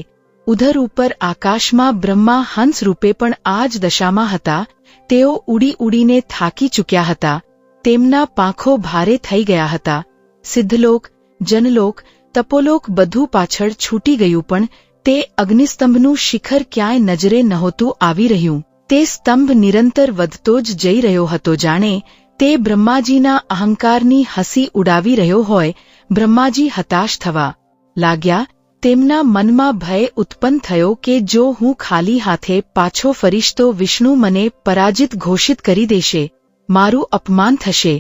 ઉધર ઉપર આકાશમાં બ્રહ્મા હંસ રૂપે પણ આ જ દશામાં હતા. તેઓ ઉડી ઉડીને થાકી ચૂક્યા હતા. તેમના પાંખો ભારે થઈ ગયા હતા. સિદ્ધલોક, જનલોક, તપોલોક બધું પાછળ છૂટી ગયું, પણ તે અગ્નિસ્તંભનું શિખર ક્યાંય નજરે નહોતું આવી રહ્યું. તે સ્તંભ નિરંતર વધતો જ જઈ રહ્યો હતો, જાણે તે બ્રહ્માજીના અહંકારની હસી ઉડાવી રહ્યો હોય. બ્રહ્માજી હતાશ થવા લાગ્યા. તેમના મનમાં ભય ઉત્પન્ન થયો કે જો હું ખાલી હાથે પાછો ફરીશ તો વિષ્ણુ મને પરાજિત ઘોષિત કરી દેશે, મારું અપમાન થશે.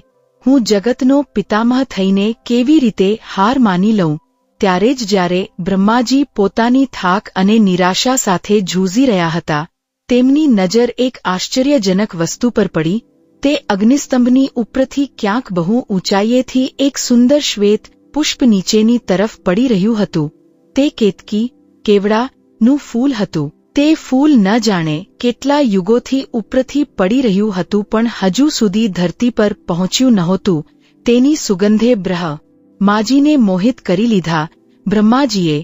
હું જગતનો પિતામહ થઈને કેવી રીતે હાર માની લઉં? ત્યારે જ જ્યારે બ્રહ્માજી પોતાની થાક અને નિરાશા સાથે ઝૂઝી રહ્યા હતા, તેમની નજર એક આશ્ચર્યજનક વસ્તુ પર પડી. તે અગ્નિસ્તંભની ઉપરથી ક્યાંક બહુ ઊંચાઈએથી એક સુંદર શ્વેત પુષ્પ નીચેની તરફ પડી રહ્યું હતું. તે કેતકી કેવડાનું ફૂલ હતું. તે ફૂલ ન જાણે કેટલા યુગોથી ઉપરથી પડી રહ્યું હતું, પણ હજુ સુધી ધરતી પર પહોંચ્યું નહોતું. તેની સુગંધે બ્રહ્માજીને મોહિત કરી લીધા. બ્રહ્માજીએ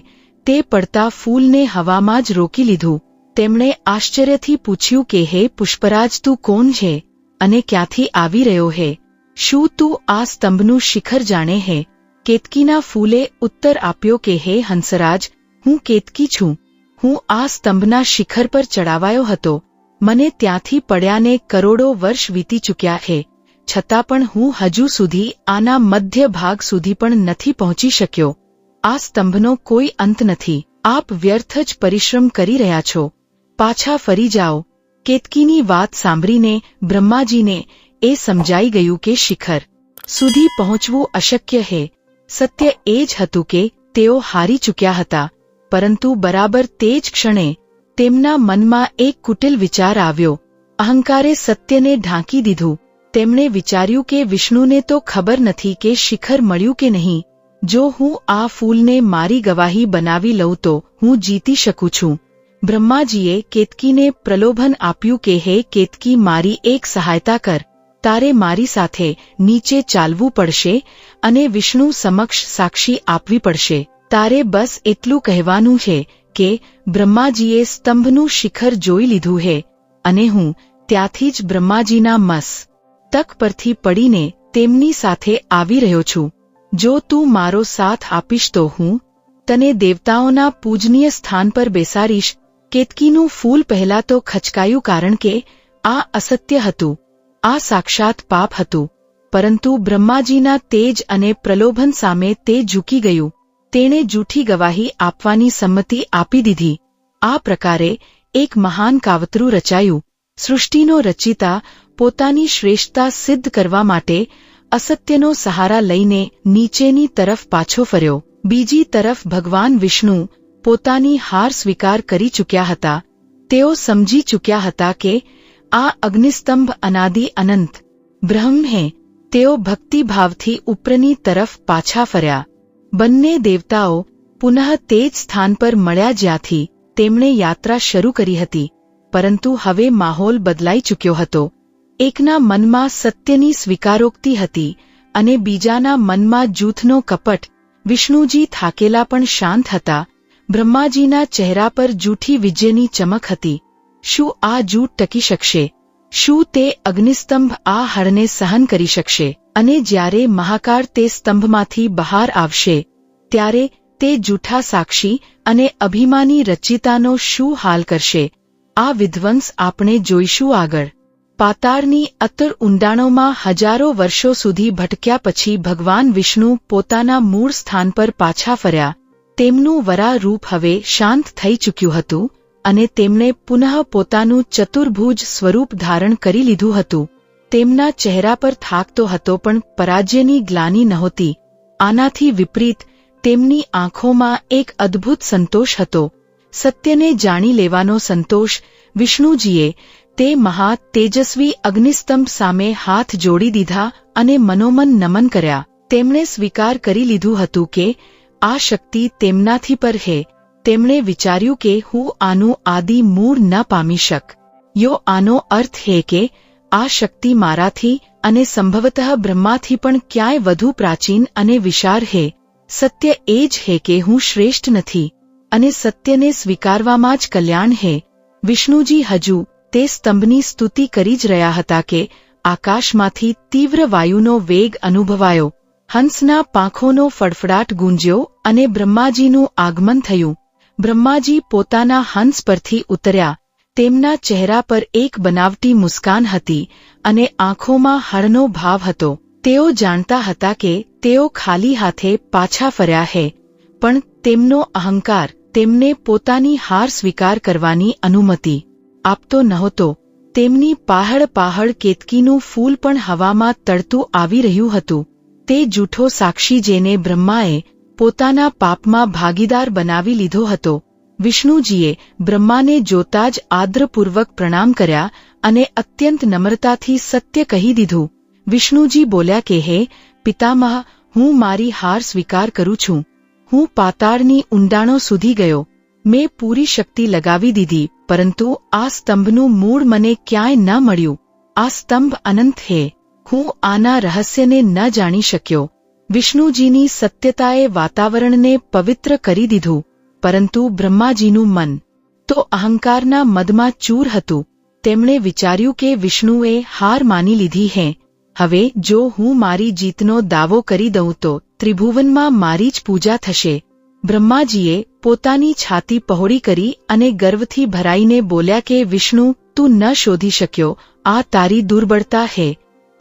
તે પડતા ફૂલને હવામાં જ રોકી લીધું. તેમણે આશ્ચર્યથી પૂછ્યું કે હે પુષ્પરાજ, તું કોણ છે અને ક્યાંથી આવી રહ્યો હે? શું તું આ સ્તંભનું શિખર જાણે હે? કેતકીના ફૂલે ઉત્તર આપ્યો કે હે હંસરાજ, હું કેતકી છું. હું આ સ્તંભના શિખર પર ચડાવાયો હતો. મને ત્યાંથી પડ્યાને કરોડો વર્ષ વીતી ચૂક્યા છે, છતાં પણ હું હજુ સુધી આના મધ્ય ભાગ સુધી પણ નથી પહોંચી શક્યો. આ સ્તંભનો કોઈ અંત નથી. આપ વ્યર્થ જ પરિશ્રમ કરી રહ્યા છો. પાછા ફરી જાઓ. કેતકીની વાત સાંભળીને બ્રહ્માજીને એ સમજાઈ ગયું કે શિખર સુધી પહોંચવું અશક્ય છે. સત્ય એ જ હતું કે તેઓ હારી ચૂક્યા હતા. પરંતુ બરાબર તે જ ક્ષણે તેમના મનમાં એક કુટિલ વિચાર આવ્યો. અહંકારે સત્યને ઢાંકી દીધું. તેમણે વિચાર્યું કે વિષ્ણુને તો ખબર નથી કે શિખર મળ્યું કે નહીં. જો હું આ ફૂલને મારી ગવાહી બનાવી લઉં તો હું જીતી શકું છું. બ્રહ્માજીએ કેતકીને પ્રલોભન આપ્યું કે હે કેતકી, મારી એક સહાયતા કર. તારે મારી સાથે નીચે ચાલવું પડશે અને વિષ્ણુ સમક્ષ સાક્ષી આપવી પડશે. તારે બસ એટલું કહેવાનું છે કે બ્રહ્માજીએ સ્તંભનું શિખર જોઈ લીધું છે અને હું ત્યાંથી જ બ્રહ્માજીના મસ્તક પરથી પડીને તેમની સાથે આવી રહ્યો છું. જો તું મારો સાથ આપીશ તો હું તને દેવતાઓના પૂજનીય સ્થાન પર બેસાડીશ. કેતકીનું ફૂલ પહેલા તો ખચકાયું, કારણ કે આ અસત્ય હતું. આ સાક્ષાત પાપ હતું. પરંતુ બ્રહ્માજીના તેજ અને પ્રલોભન સામે તે ઝૂકી ગયું. તેણે જૂઠી ગવાહી આપવાની સંમતિ આપી દીધી. આ પ્રકારે એક મહાન કાવતરું રચાયું. સૃષ્ટિનો રચિતા પોતાની શ્રેષ્ઠતા સિદ્ધ કરવા માટે અસત્યનો સહારા લઈને નીચેની તરફ પાછો ફર્યો. બીજી તરફ ભગવાન વિષ્ણુ પોતાની હાર સ્વીકાર કરી ચૂક્યા હતા. તેઓ સમજી ચૂક્યા હતા કે આ અગ્નિસ્તંભ અનાદિ અનંત બ્રહ્મ હે. તેઓ ભક્તિભાવથી ઉપરની તરફ પાછા ફર્યા. બંને દેવતાઓ પુનઃ તે જ સ્થાન પર મળ્યા જ્યાંથી તેમણે યાત્રા શરૂ કરી હતી. પરંતુ હવે માહોલ બદલાઈ ચૂક્યો હતો. એકના મનમાં સત્યની સ્વીકારોક્તિ હતી અને બીજાના મનમાં જૂથનો કપટ. વિષ્ણુજી થાકેલા પણ શાંત હતા. બ્રહ્માજીના ચહેરા પર જૂઠી વિજયની ચમક હતી. શું આ જૂઠ ટકી શકશે? શું તે અગ્નિસ્તંભ આ હળને સહન કરી શકશે? અને જ્યારે મહાકાળ તે સ્તંભમાંથી બહાર આવશે ત્યારે તે જૂઠા સાક્ષી અને અભિમાની રચિતાનો શું હાલ કરશે? આ વિધ્વંસ આપણે જોઈશું આગળ. પાતાળની અતર ઊંડાણોમાં હજારો વર્ષો સુધી ભટક્યા પછી ભગવાન વિષ્ણુ પોતાના મૂળ સ્થાન પર પાછા ફર્યા. તેમનું વરા રૂપ હવે શાંત થઈ ચૂક્યું હતું અને તેમણે પુનઃ પોતાનું ચતુર્ભુજ સ્વરૂપ ધારણ કરી લીધું હતું. તેમના ચહેરા પર થાક તો હતો, પણ પરાજયની ગ્લાનિ નહોતી. આનાથી વિપરીત તેમની આંખોમાં એક અદ્ભુત સંતોષ હતો. સત્યને જાણી લેવાનો સંતોષ. વિષ્ણુજીએ તે મહા તેજસ્વી અગ્નિસ્તંભ સામે હાથ જોડી દીધા અને મનોમન નમન કર્યા. તેમણે સ્વીકાર કરી લીધું હતું કે આ શક્તિ તેમનાથી પર છે. તેમણે વિચાર્યું કે હું આનું આદિ મૂળ ન પામી શક. આનો અર્થ છે કે આ શક્તિ મારાથી અને સંભવતઃ બ્રહ્માથી પણ ક્યાંય વધુ પ્રાચીન અને વિશાળ છે. સત્ય એ જ છે કે હું શ્રેષ્ઠ નથી અને સત્યને સ્વીકારવામાં જ કલ્યાણ છે. વિષ્ણુજી હજુ તે સ્તંભની સ્તુતિ કરી જ રહ્યા હતા કે આકાશમાંથી તીવ્ર વાયુનો વેગ અનુભવાયો. હંસના પાંખોનો ફડફડાટ ગુંજ્યો અને બ્રહ્માજીનું આગમન થયું. બ્રહ્માજી પોતાના હંસ પરથી ઉતર્યા. તેમના ચહેરા પર એક બનાવટી મુસ્કાન હતી અને આંખોમાં હળનો ભાવ હતો. તેઓ જાણતા હતા કે તેઓ ખાલી હાથે પાછા ફર્યા છે, પણ તેમનો અહંકાર તેમને પોતાની હાર સ્વીકાર કરવાની અનુમતિ આપતો નહોતો. તેમની પહાડ કેતકીનું ફૂલ પણ હવામાં તરતું આવી રહ્યું હતું. તે જૂઠો સાક્ષી જેને બ્રહ્માએ પોતાના પાપમાં ભાગીદાર બનાવી લીધો હતો. વિષ્ણુજીએ બ્રહ્માને જોતા જ આદરપૂર્વક પ્રણામ કર્યા અને અત્યંત નમ્રતાથી સત્ય કહી દીધું. વિષ્ણુજી બોલ્યા કે હે પિતામહ, હું મારી હાર સ્વીકાર કરું છું. હું પાતાળની ઊંડાણો સુધી ગયો. મેં પૂરી શક્તિ લગાવી દીધી, પરંતુ આ સ્તંભનું મૂળ મને ક્યાંય ન મળ્યું. આ સ્તંભ અનંત હે. હું આના રહસ્યને ન જાણી શક્યો. વિષ્ણુજીની સત્યતાએ વાતાવરણને પવિત્ર કરી દીધું, પરંતુ બ્રહ્માજીનું મન તો અહંકારના મદમાં ચૂર હતું. તેમણે વિચાર્યું કે વિષ્ણુએ હાર માની લીધી હે. હવે જો હું મારી જીતનો દાવો કરી દઉં તો ત્રિભુવનમાં મારી જ પૂજા થશે. બ્રહ્માજીએ પોતાની છાતી પહોળી કરી અને ગર્વથી ભરાઈને બોલ્યા કે વિષ્ણુ, તું ન શોધી શક્યો, આ તારી દુર્બળતા હે.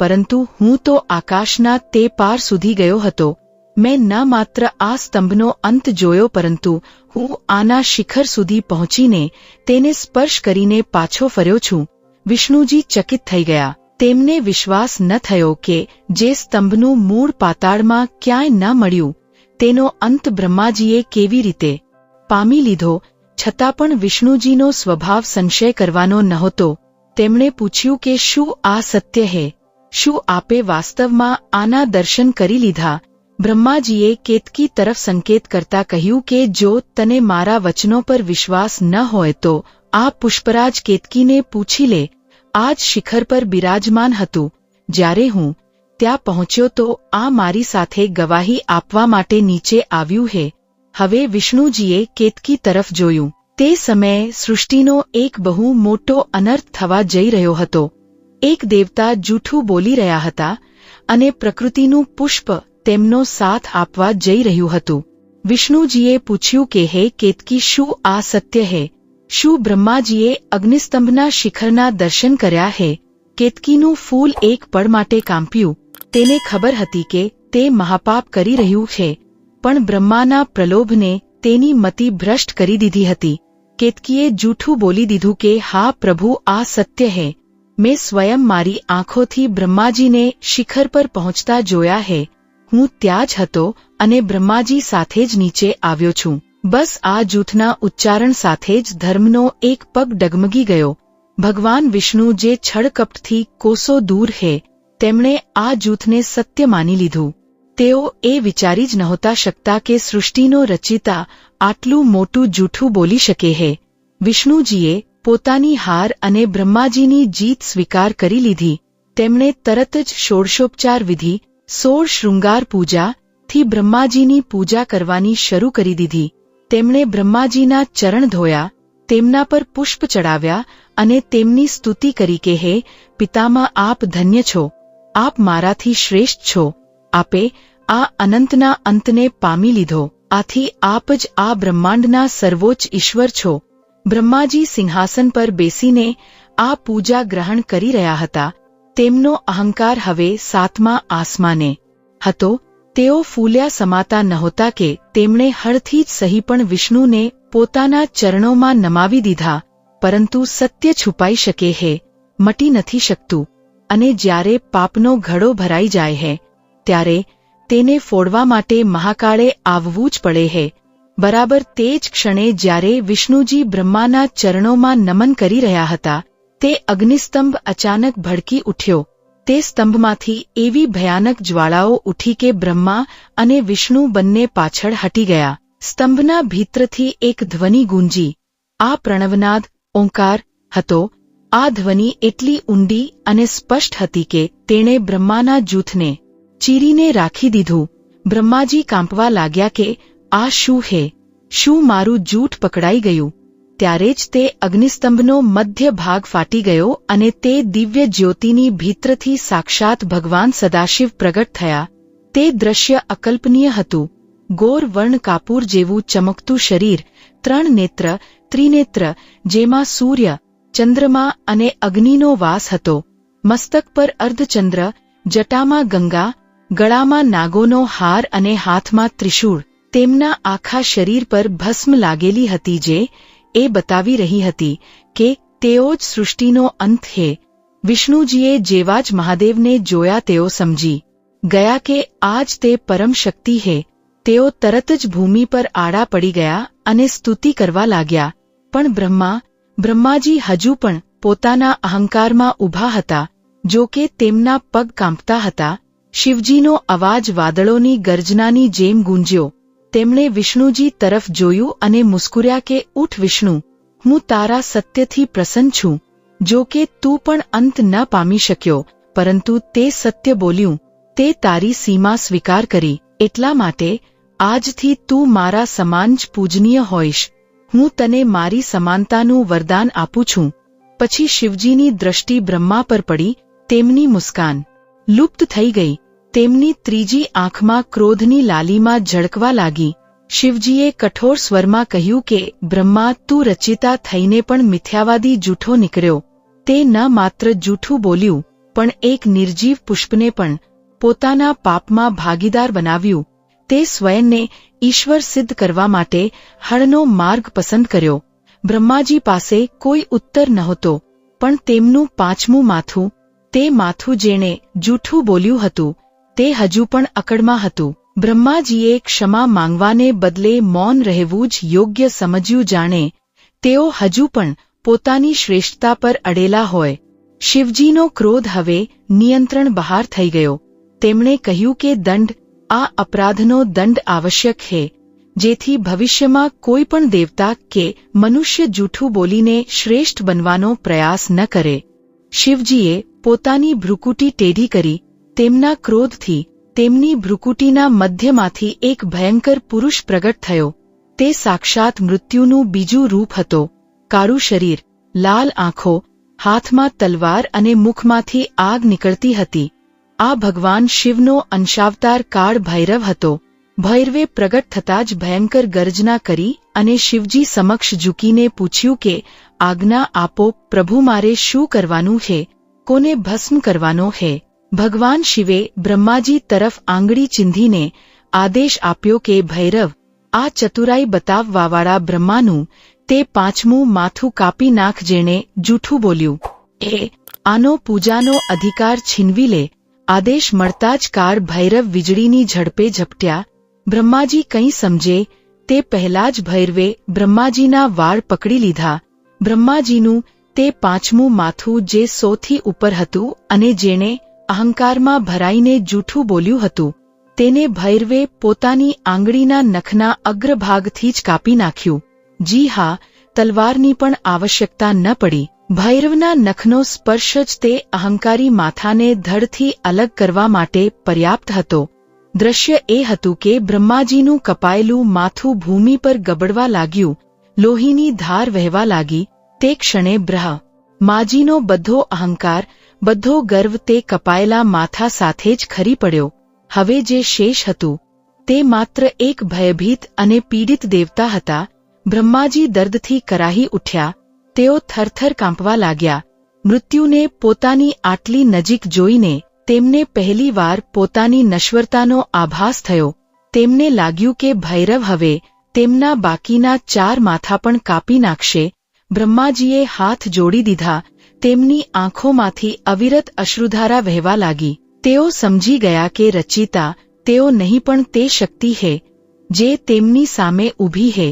પરંતુ હું તો આકાશના તે પાર સુધી ગયો હતો. મેં ન માત્ર આ સ્તંભનો અંત જોયો, પરંતુ હું આના શિખર સુધી પહોંચીને તેને સ્પર્શ કરીને પાછો ફર્યો છું. વિષ્ણુજી ચકિત થઈ ગયા. તેમને વિશ્વાસ ન થયો કે જે સ્તંભનું મૂળ પાતાળમાં ક્યાંય ન મળ્યું, તેનો અંત બ્રહ્માજીએ કેવી રીતે પામી લીધો. છતાં પણ વિષ્ણુજીનો સ્વભાવ સંશય કરવાનો નહોતો. તેમણે પૂછ્યું કે શું આ સત્ય હે? શું આપે વાસ્તવમાં આના દર્શન કરી લીધા? બ્રહ્માજીએ કેતકી તરફ સંકેત કરતા કહ્યું કે જો તને મારા વચનો પર વિશ્વાસ ન હોય તો આ પુષ્પરાજ કેતકીને પૂછી લે. આ જ શિખર પર બિરાજમાન હતું. જ્યારે હું ત્યાં પહોંચ્યો તો આ મારી સાથે ગવાહી આપવા માટે નીચે આવ્યું હે. હવે વિષ્ણુજીએ કેતકી તરફ જોયું. તે સમયે સૃષ્ટિનો એક બહુ મોટો અનર્થ થવા જઈ રહ્યો હતો. એક દેવતા જૂઠું બોલી રહ્યા હતા અને પ્રકૃતિનું પુષ્પ તેમનો સાથ આપવા જઈ રહ્યું હતું. વિષ્ણુજીએ પૂછ્યું કે હે કેતકી, શું આ સત્ય હે? શું બ્રહ્માજીએ અગ્નિસ્તંભના શિખરના દર્શન કર્યા હે? કેતકીનું ફૂલ એક પળ માટે કાંપ્યું. તેને ખબર હતી કે તે મહાપાપ કરી રહ્યું છે, પણ બ્રહ્માના પ્રલોભને તેની મતિ ભ્રષ્ટ કરી દીધી હતી. કેતકીએ જૂઠું બોલી દીધું કે હા પ્રભુ, આ સત્ય હે. મેં સ્વયં મારી આંખોથી બ્રહ્માજીને શિખર પર પહોંચતા જોયા હે. હું ત્યાં જ હતો અને બ્રહ્માજી સાથે જ નીચે આવ્યો છું. બસ આ જૂઠના ઉચ્ચારણ સાથે જ ધર્મનો એક પગ ડગમગી ગયો. ભગવાન વિષ્ણુ જે છળકપટથી કોસો દૂર હે, તેમણે આ જૂથને સત્ય માની લીધું. તેઓ એ વિચારી જ નહોતા શકતા કે સૃષ્ટિનો રચયિતા આટલું મોટું જૂઠું બોલી શકે હે. વિષ્ણુજીએ પોતાની હાર અને બ્રહ્માજીની જીત સ્વીકાર કરી લીધી. તેમણે તરત જ ષોડશોપચાર વિધિ 16 શૃંગાર પૂજા થી બ્રહ્માજીની પૂજા કરવાની શરૂ કરી દીધી. તેમણે બ્રહ્માજીના ચરણ ધોયા, તેમના પર પુષ્પ ચડાવ્યા અને તેમની સ્તુતિ કરી કે હે પિતામહ, આપ ધન્ય છો. આપ મારાથી શ્રેષ્ઠ છો. આપે આ અનંતના અંતને પામી લીધો. આથી આપ જ આ બ્રહ્માંડના સર્વોચ્ચ ઈશ્વર છો. બ્રહ્માજી સિંહાસન પર બેસીને આ પૂજા ગ્રહણ કરી રહ્યા હતા. તેમનો અહંકાર હવે 7મા આસમાને હતો. તેઓ ફૂલ્યા સમાતા નહોતા કે તેમણે હળથી જ સહી પણ વિષ્ણુને પોતાના ચરણોમાં નમાવી દીધા. પરંતુ સત્ય છુપાઈ શકે હે, મટી નથી શકતું. અને જ્યારે પાપનો ઘડો ભરાઈ જાય હે, ત્યારે તેને ફોડવા માટે મહાકાળે આવવું જ પડે હે. બરાબર તે જ ક્ષણે જ્યારે વિષ્ણુજી બ્રહ્માના ચરણોમાં નમન કરી રહ્યા હતા, તે અગ્નિસ્તંભ અચાનક ભડકી ઉઠ્યો. તે સ્તંભમાંથી એવી ભયાનક જ્વાળાઓ ઉઠી કે બ્રહ્મા અને વિષ્ણુ બંને પાછળ હટી ગયા. સ્તંભના ભીતરથી એક ધ્વનિ ગુંજી. આ પ્રણવનાદ ઓંકાર હતો. આ ધ્વનિ એટલી ઊંડી અને સ્પષ્ટ હતી કે તેણે બ્રહ્માના જૂથને ચીરીને રાખી દીધું. બ્રહ્માજી કાંપવા લાગ્યા કે આ શું હે? શું મારું જૂઠ પકડાઈ ગયું? ત્યારે જ તે અગ્નિસ્તંભનો મધ્ય ભાગ ફાટી ગયો અને તે દિવ્ય જ્યોતિની ભીતરથી સાક્ષાત ભગવાન સદાશિવ પ્રગટ થયા. તે દ્રશ્ય અકલ્પનીય હતું. ગોર વર્ણ કાપૂર જેવું ચમકતું શરીર, 3 નેત્ર, ત્રિનેત્ર, જેમાં સૂર્ય, ચંદ્રમા અને અગ્નિનો વાસ હતો. મસ્તક પર અર્ધચંદ્ર, જટામાં ગંગા, ગળામાં નાગોનો હાર અને હાથમાં ત્રિશૂળ. તેમના આખા શરીર પર ભસ્મ લાગેલી હતી, જે એ બતાવી રહી હતી કે તેઓ જ સૃષ્ટિનો અંત હે. વિષ્ણુજીએ જેવા જ મહાદેવને જોયા તેઓ સમજી ગયા કે આજ તે પરમ શક્તિ હે. તેઓ તરત જ ભૂમિ પર આડા પડી ગયા અને સ્તુતિ કરવા લાગ્યા. પણ બ્રહ્માજી હજુ પણ પોતાના અહંકારમાં ઊભા હતા. જો કે તેમના પગ કાંપતા હતા. શિવજીનો અવાજ વાદળોની ગર્જનાની જેમ ગૂંજ્યો. તેમણે વિષ્ણુજી તરફ જોયું અને મુસ્કુર્યા કે ઉઠ વિષ્ણુ, હું તારા સત્યથી પ્રસન્ન છું. જો કે તું પણ અંત ન પામી શક્યો, પરંતુ તે સત્ય બોલ્યું, તે તારી સીમા સ્વીકાર કરી. એટલા માટે આજથી તું મારા સમાન જ પૂજનીય હોઈશ. હું તને મારી સમાનતાનું વરદાન આપું છું. પછી શિવજીની દ્રષ્ટિ બ્રહ્મા પર પડી. તેમની મુસ્કાન લુપ્ત થઈ ગઈ. તેમની ત્રીજી આંખમાં ક્રોધની લાલીમાં ઝળકવા લાગી. શિવજીએ કઠોર સ્વરમાં કહ્યું કે બ્રહ્મા, તું રચિતા થઈને પણ મિથ્યાવાદી જૂઠો નીકળ્યો. તે ન માત્ર જૂઠું બોલ્યું, પણ એક નિર્જીવ પુષ્પને પણ પોતાના પાપમાં ભાગીદાર બનાવ્યું. તે સ્વયંને ઈશ્વર સિદ્ધ કરવા માટે હળનો માર્ગ પસંદ કર્યો. બ્રહ્માજી પાસે કોઈ ઉત્તર નહોતો, પણ તેમનું પાંચમું માથું, તે માથું જેણે જૂઠું બોલ્યું હતું, તે હજુ પણ અકડમાં હતું. બ્રહ્માજીએ ક્ષમા માંગવાને બદલે મૌન રહેવું જ યોગ્ય સમજ્યું, જાણે તેઓ હજુ પણ પોતાની શ્રેષ્ઠતા પર અડેલા હોય. શિવજીનો ક્રોધ હવે નિયંત્રણ બહાર થઈ ગયો. તેમણે કહ્યું કે દંડ, આ અપરાધનો દંડ આવશ્યક છે, જેથી ભવિષ્યમાં કોઈ પણ દેવતા કે મનુષ્ય જૂઠું બોલીને શ્રેષ્ઠ બનવાનો પ્રયાસ ન કરે. શિવજીએ પોતાની ભ્રુકુટી ટેઢી કરી. તેમના ક્રોધથી તેમની ભ્રુકુટીના મધ્યમાંથી એક ભયંકર પુરુષ પ્રગટ થયો. તે સાક્ષાત મૃત્યુનું બીજું રૂપ હતો. કાળું શરીર, લાલ આંખો, હાથમાં તલવાર અને મુખમાંથી આગ નીકળતી હતી. આ ભગવાન શિવનો અંશાવતાર કાળ ભૈરવ હતો. ભૈરવે પ્રગટ થતાં જ ભયંકર ગર્જના કરી અને શિવજી સમક્ષ ઝૂકીને પૂછ્યું કે આજ્ઞા આપો પ્રભુ, મારે શું કરવાનું છે? કોને ભસ્મ કરવાનો છે? ભગવાન શિવે બ્રહ્માજી તરફ આંગળી ચીંધીને આદેશ આપ્યો કે ભૈરવ, આ ચતુરાઈ બતાવવાવાળા બ્રહ્માનું તે પાંચમું માથું કાપી નાખ જેણે જૂઠું બોલ્યું. આનો પૂજાનો અધિકાર છીનવી લે. આદેશ મળતા જ કાળ ભૈરવ વીજળીની ઝડપે ઝપટ્યા. બ્રહ્માજી કંઈ સમજે તે પહેલા જ ભૈરવે બ્રહ્માજીના વાળ પકડી લીધા. બ્રહ્માજીનું તે પાંચમું માથું જે સૌથી ઉપર હતું અને જેણે અહંકારમાં ભરાઈને જૂઠું બોલ્યું હતું, તેને ભૈરવે પોતાની આંગળીના નખના અગ્રભાગથી જ કાપી નાખ્યું. જી હા, તલવારની પણ આવશ્યકતા ન પડી. ભૈરવના નખનો સ્પર્શ જ તે અહંકારી માથાને ધડથી અલગ કરવા માટે પર્યાપ્ત હતો. દ્રશ્ય એ હતું કે બ્રહ્માજીનું કપાયેલું માથું ભૂમિ પર ગબડવા લાગ્યું. લોહીની ધાર વહેવા લાગી. તે ક્ષણે બ્રહ્માજીનો બધો અહંકાર, બધો ગર્વ તે કપાયેલા માથા સાથે જ ખરી પડ્યો. હવે જે શેષ હતું તે માત્ર એક ભયભીત અને પીડિત દેવતા હતા. બ્રહ્માજી દર્દથી કરાહી ઉઠ્યા. તેઓ થરથર કાંપવા લાગ્યા. મૃત્યુને પોતાની આટલી નજીક જોઈને તેમને પહેલીવાર પોતાની નશ્વરતાનો આભાસ થયો. તેમને લાગ્યું કે ભૈરવ હવે તેમના બાકીના 4 માથા પણ કાપી નાખશે. બ્રહ્માજીએ હાથ જોડી દીધા. તેમની આંખોમાંથી અવિરત અશ્રુધારા વહેવા લાગી. તેઓ સમજી ગયા કે રચિતા તેઓ નહીં પણ તે શક્તિ છે જે તેમની સામે ઊભી છે.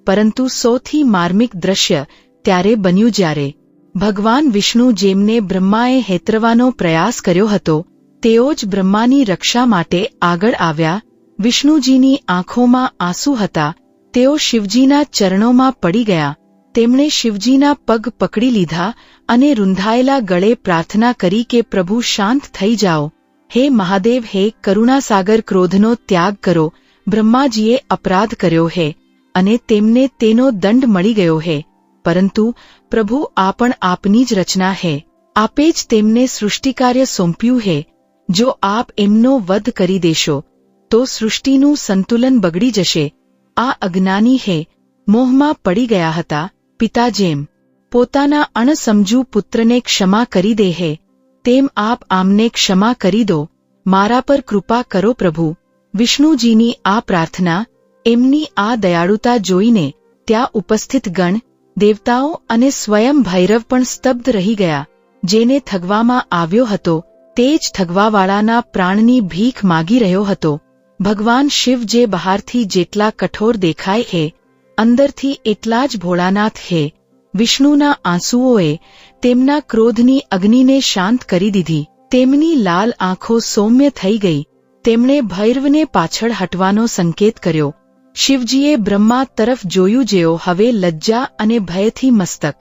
પરંતુ સૌથી માર્મિક દ્રશ્ય ત્યારે બન્યું જ્યારે ભગવાન વિષ્ણુ, જેમને બ્રહ્માએ હેતરવાનો પ્રયાસ કર્યો હતો, તેઓ જ બ્રહ્માની રક્ષા માટે આગળ આવ્યા. વિષ્ણુજીની આંખોમાં આંસુ હતા. તેઓ શિવજીના ચરણોમાં પડી ગયા. તેમણે શિવજીના પગ પકડી લીધા અને રૂંધાયેલા ગળે પ્રાર્થના કરી કે પ્રભુ, શાંત થઈ જાઓ. હે મહાદેવ, હે કરુણાસાગર, ક્રોધનો ત્યાગ કરો. બ્રહ્માજીએ અપરાધ કર્યો છે અને તેમને તેનો દંડ મળી ગયો છે. પરંતુ પ્રભુ, આ પણ આપની જ રચના છે. આપે જ તેમને સૃષ્ટિકાર્ય સોંપ્યું છે. જો આપ એમનો વધ કરી દેશો તો સૃષ્ટિનું સંતુલન બગડી જશે. આ અજ્ઞાની છે, મોહમાં પડી ગયા હતા. પિતા જેમ પોતાના અણસમજુ પુત્રને ક્ષમા કરી દે છે, તેમ આપ આમને ક્ષમા કરી દો. મારા પર કૃપા કરો પ્રભુ. વિષ્ણુજીની આ પ્રાર્થના, એમની આ દયાળુતા જોઈને ત્યાં ઉપસ્થિત ગણ, દેવતાઓ અને સ્વયં ભૈરવ પણ સ્તબ્ધ રહી ગયા. જેને ઠગવામાં આવ્યો હતો તે જ ઠગવાવાળાના પ્રાણની ભીખ માગી રહ્યો હતો. ભગવાન શિવ જે બહારથી જેટલા કઠોર દેખાય છે, અંદરથી એટલા જ ભોળાનાથ છે. વિષ્ણુના આંસુઓએ તેમના ક્રોધની અગ્નિને શાંત કરી દીધી. તેમની લાલ આંખો સૌમ્ય થઈ ગઈ. તેમણે ભૈરવને પાછળ હટવાનો સંકેત કર્યો. શિવજીએ બ્રહ્મા તરફ જોયું, જેઓ હવે લજ્જા અને ભયથી મસ્તક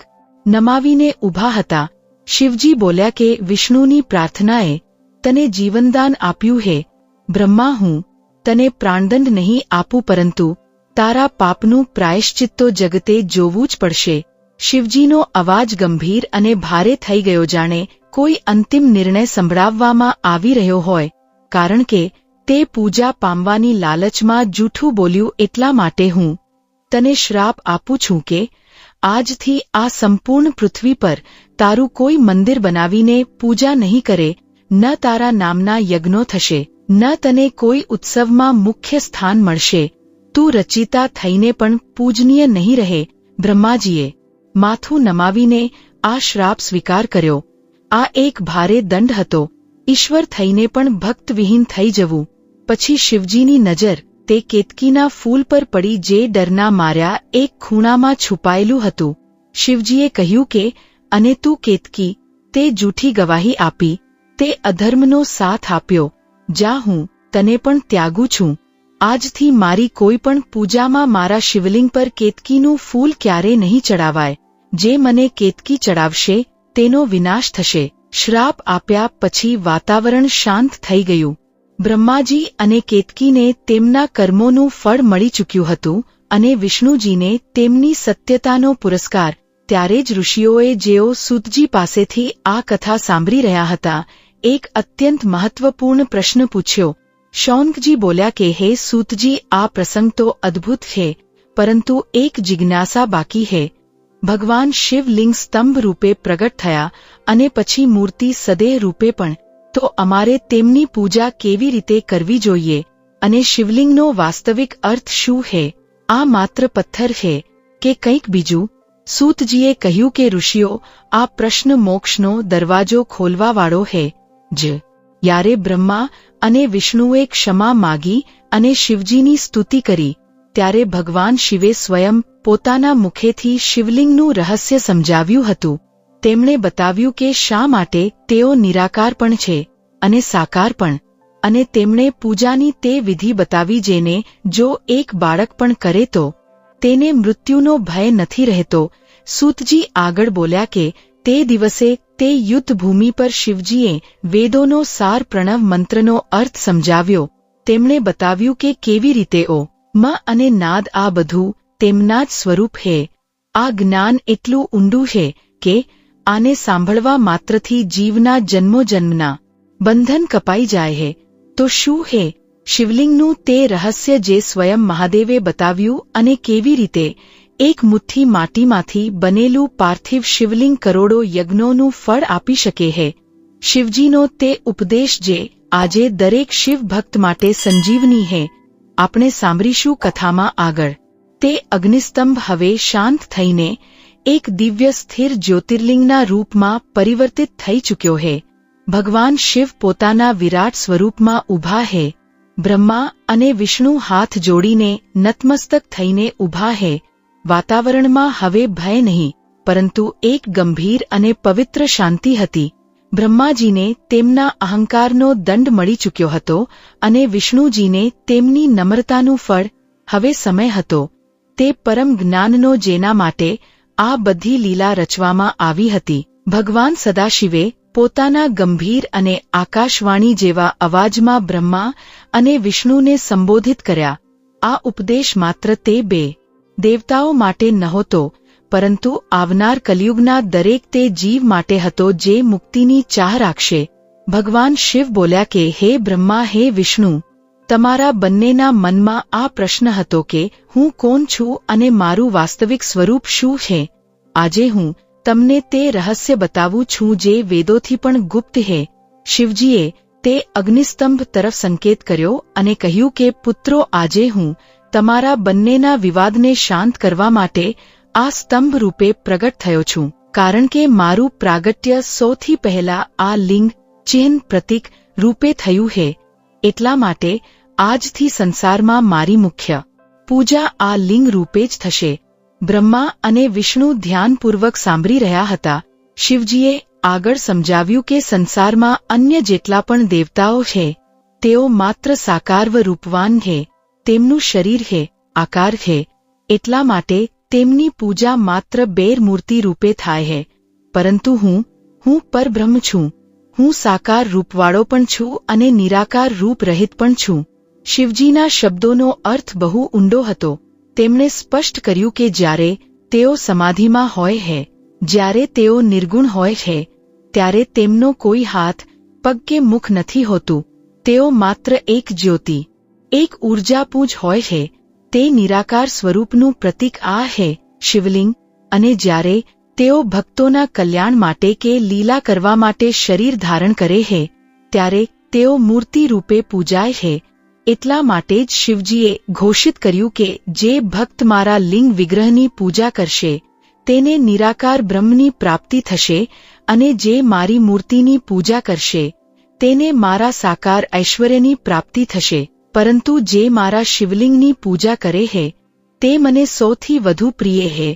નમાવીને ઊભા હતા. શિવજી બોલ્યા કે વિષ્ણુની પ્રાર્થનાએ તને જીવનદાન આપ્યું હે બ્રહ્મા. હું તને પ્રાણદંડ નહીં આપું, પરંતુ તારા પાપનું પ્રાયશ્ચિત્ત તો જગતે જોવું જ પડશે. શિવજીનો અવાજ ગંભીર અને ભારે થઈ ગયો, જાણે કોઈ અંતિમ નિર્ણય સંભળાવવામાં આવી રહ્યો હોય. કારણ કે તે પૂજા પામવાની લાલચમાં જૂઠું બોલ્યું. એટલા માટે હું તને શ્રાપ આપું છું કે આજથી આ સંપૂર્ણ પૃથ્વી પર તારું કોઈ મંદિર બનાવીને પૂજા નહીં કરે, ન તારા નામના યજ્ઞો થશે, ન તને કોઈ ઉત્સવમાં મુખ્ય સ્થાન મળશે. તું રચિતા થઈને પણ પૂજનીય નહીં રહે. બ્રહ્માજીએ માથું નમાવીને આ શ્રાપ સ્વીકાર કર્યો. આ એક ભારે દંડ હતો. ઈશ્વર થઈને પણ ભક્તવિહીન થઈ જવું. પછી શિવજીની નજર તે કેતકીના ફૂલ પર પડી, જે ડરના માર્યા એક ખૂણામાં છુપાયેલું હતું. શિવજીએ કહ્યું કે અને તું કેતકી, તે જૂઠી ગવાહી આપી, તે અધર્મનો સાથ આપ્યો. જા, હું તને પણ ત્યાગું છું. આજથી મારી કોઈ પણ પૂજામાં મારા શિવલિંગ પર કેતકીનું ફૂલ ક્યારે નહીં ચડાવાય. જે મને કેતકી ચડાવશે તેનો વિનાશ થશે. શ્રાપ આપ્યા પછી વાતાવરણ શાંત થઈ ગયું. બ્રહ્માજી અને કેતકીને તેમના કર્મોનું ફળ મળી ચૂક્યું હતું અને વિષ્ણુજીને તેમની સત્યતાનો પુરસ્કાર. ત્યારે જ ઋષિઓએ, જેઓ સૂતજી પાસેથી આ કથા સાંભળી રહ્યા હતા, એક અત્યંત મહત્વપૂર્ણ પ્રશ્ન પૂછ્યો. શૌનકજી બોલ્યા કે હે સૂતજી, આ પ્રસંગ તો અદ્ભુત છે, પરંતુ એક જિજ્ઞાસા બાકી છે. ભગવાન શિવલિંગ સ્તંભ રૂપે પ્રગટ થયા અને પછી મૂર્તિ સદેહ રૂપે પણ. તો અમારે તેમની પૂજા કેવી રીતે કરવી જોઈએ? અને શિવલિંગનો વાસ્તવિક અર્થ શું છે? આ માત્ર પથ્થર છે કે કંઈક બીજું? સૂતજીએ કહ્યું કે ઋષિઓ, આ પ્રશ્ન મોક્ષનો દરવાજો ખોલવાવાળો છે. જ્યારે બ્રહ્મા અને વિષ્ણુએ ક્ષમા માગી અને શિવજીની સ્તુતિ કરી, ત્યારે ભગવાન શિવે સ્વયં પોતાના મુખેથી શિવલિંગનું રહસ્ય સમજાવ્યું હતું. તેમણે બતાવ્યું કે શા માટે તેઓ નિરાકાર પણ છે અને સાકાર પણ. અને તેમણે પૂજાની તે વિધિ બતાવી જેને જો એક બાળક પણ કરે તો તેને મૃત્યુનો ભય નથી રહેતો. સૂતજી આગળ બોલ્યા કે તે દિવસે તે યુદ્ધભૂમિ પર શિવજીએ વેદોનો સાર પ્રણવ મંત્રનો અર્થ સમજાવ્યો. તેમણે બતાવ્યું કે કેવી રીતે મ અને નાદ આ બધું તેમના જ સ્વરૂપ છે. આ જ્ઞાન એટલું ઊંડું છે કે આને સાંભળવા માત્રથી જીવના જન્મોજન્મના બંધન કપાઈ જાય છે. તો શું છે શિવલિંગનું તે રહસ્ય જે સ્વયં મહાદેવે બતાવ્યું, અને કેવી રીતે એક મુઠ્ઠી માટીમાંથી બનેલું પાર્થિવ શિવલિંગ કરોડો યજ્ઞોનું ફળ આપી શકે છે? શિવજીનો તે ઉપદેશ જે આજે દરેક શિવ ભક્ત માટે સંજીવની છે. આપણે સાંભળીશું કથામાં આગળ. તે અગ્નિસ્તંભ હવે શાંત થઈને એક દિવ્ય સ્થિર જ્યોતિર્લિંગના રૂપમાં પરિવર્તિત થઈ ચૂક્યો છે. ભગવાન શિવ પોતાના વિરાટ સ્વરૂપમાં ઊભા છે. બ્રહ્મા અને વિષ્ણુ હાથ જોડીને નતમસ્તક થઈને ઊભા છે. વાતાવરણમાં હવે ભય નહીં, પરંતુ એક ગંભીર અને પવિત્ર શાંતિ હતી. બ્રહ્માજીને તેમના અહંકારનો દંડ મળી ચૂક્યો હતો અને વિષ્ણુજીને તેમની નમ્રતાનું ફળ. હવે સમય હતો તે પરમ જ્ઞાનનો જેના માટે આ બધી લીલા રચવામાં આવી હતી. ભગવાન સદાશિવે પોતાના ગંભીર અને આકાશવાણી જેવા અવાજમાં બ્રહ્મા અને વિષ્ણુને સંબોધિત કર્યા. આ ઉપદેશ માત્ર તે બે દેવતાઓ માટે નહોતો, પરંતુ આવનાર કલિયુગના દરેક તે જીવ માટે હતો જે મુક્તિની ચાહ રાખશે. ભગવાન શિવ બોલ્યા કે હે બ્રહ્મા, હે વિષ્ણુ, તમારા બંનેના મનમાં આ પ્રશ્ન હતો કે હું કોણ છું અને મારું વાસ્તવિક સ્વરૂપ શું છે. આજે હું તમને તે રહસ્ય બતાવું છું જે વેદોથી પણ ગુપ્ત છે. શિવજીએ તે અગ્નિસ્તંભ તરફ સંકેત કર્યો અને કહ્યું કે પુત્રો, આજે હું તમારા બંનેના વિવાદને શાંત કરવા માટે આ સ્તંભ રૂપે પ્રગટ થયો છું. કારણ કે મારું પ્રાગટ્ય સૌથી પહેલા આ લિંગ ચિહ્ન પ્રતીક રૂપે થયું છે. એટલા માટે આજથી સંસારમાં મારી મુખ્ય પૂજા આ લિંગ રૂપે જ થશે. બ્રહ્મા અને વિષ્ણુ ધ્યાનપૂર્વક સાંભળી રહ્યા હતા. શિવજીએ આગળ સમજાવ્યું કે સંસારમાં અન્ય જેટલા પણ દેવતાઓ છે તેઓ માત્ર સાકાર વ રૂપવાન છે, તેમનું શરીર છે, આકાર છે, એટલા માટે તેમની પૂજા માત્ર બેર મૂર્તિ રૂપે થાય છે, પરંતુ હું પરબ્રહ્મ છું, હું સાકાર રૂપવાળો પણ છું અને નિરાકાર રૂપ રહિત પણ છું. શિવજીના શબ્દોનો અર્થ બહુ ઊંડો હતો. તેમણે સ્પષ્ટ કર્યું કે જ્યારે તેઓ સમાધિમાં હોય છે, જ્યારે તેઓ નિર્ગુણ હોય છે, ત્યારે તેમનો કોઈ હાથ, પગ કે મુખ નથી હોતું. તેઓ માત્ર એક જ્યોતિ, એક ઊર્જાપુંજ હોય છે. તે નિરાકાર સ્વરૂપનું પ્રતીક આ છે શિવલિંગ. અને જ્યારે તેઓ ભક્તોના કલ્યાણ માટે કે લીલા કરવા માટે શરીર ધારણ કરે છે, ત્યારે તેઓ મૂર્તિ રૂપે પૂજાય છે. એટલા માટે જ શિવજીએ ઘોષિત કર્યું કે જે ભક્ત મારા લિંગ વિગ્રહની પૂજા કરશે તેને નિરાકાર બ્રહ્મની પ્રાપ્તિ થશે, અને જે મારી મૂર્તિની પૂજા કરશે તેને મારા સાકાર ઐશ્વર્યની પ્રાપ્તિ થશે. પરંતુ જે મારા શિવલિંગની પૂજા કરે છે તે મને સૌથી વધુ પ્રિય છે,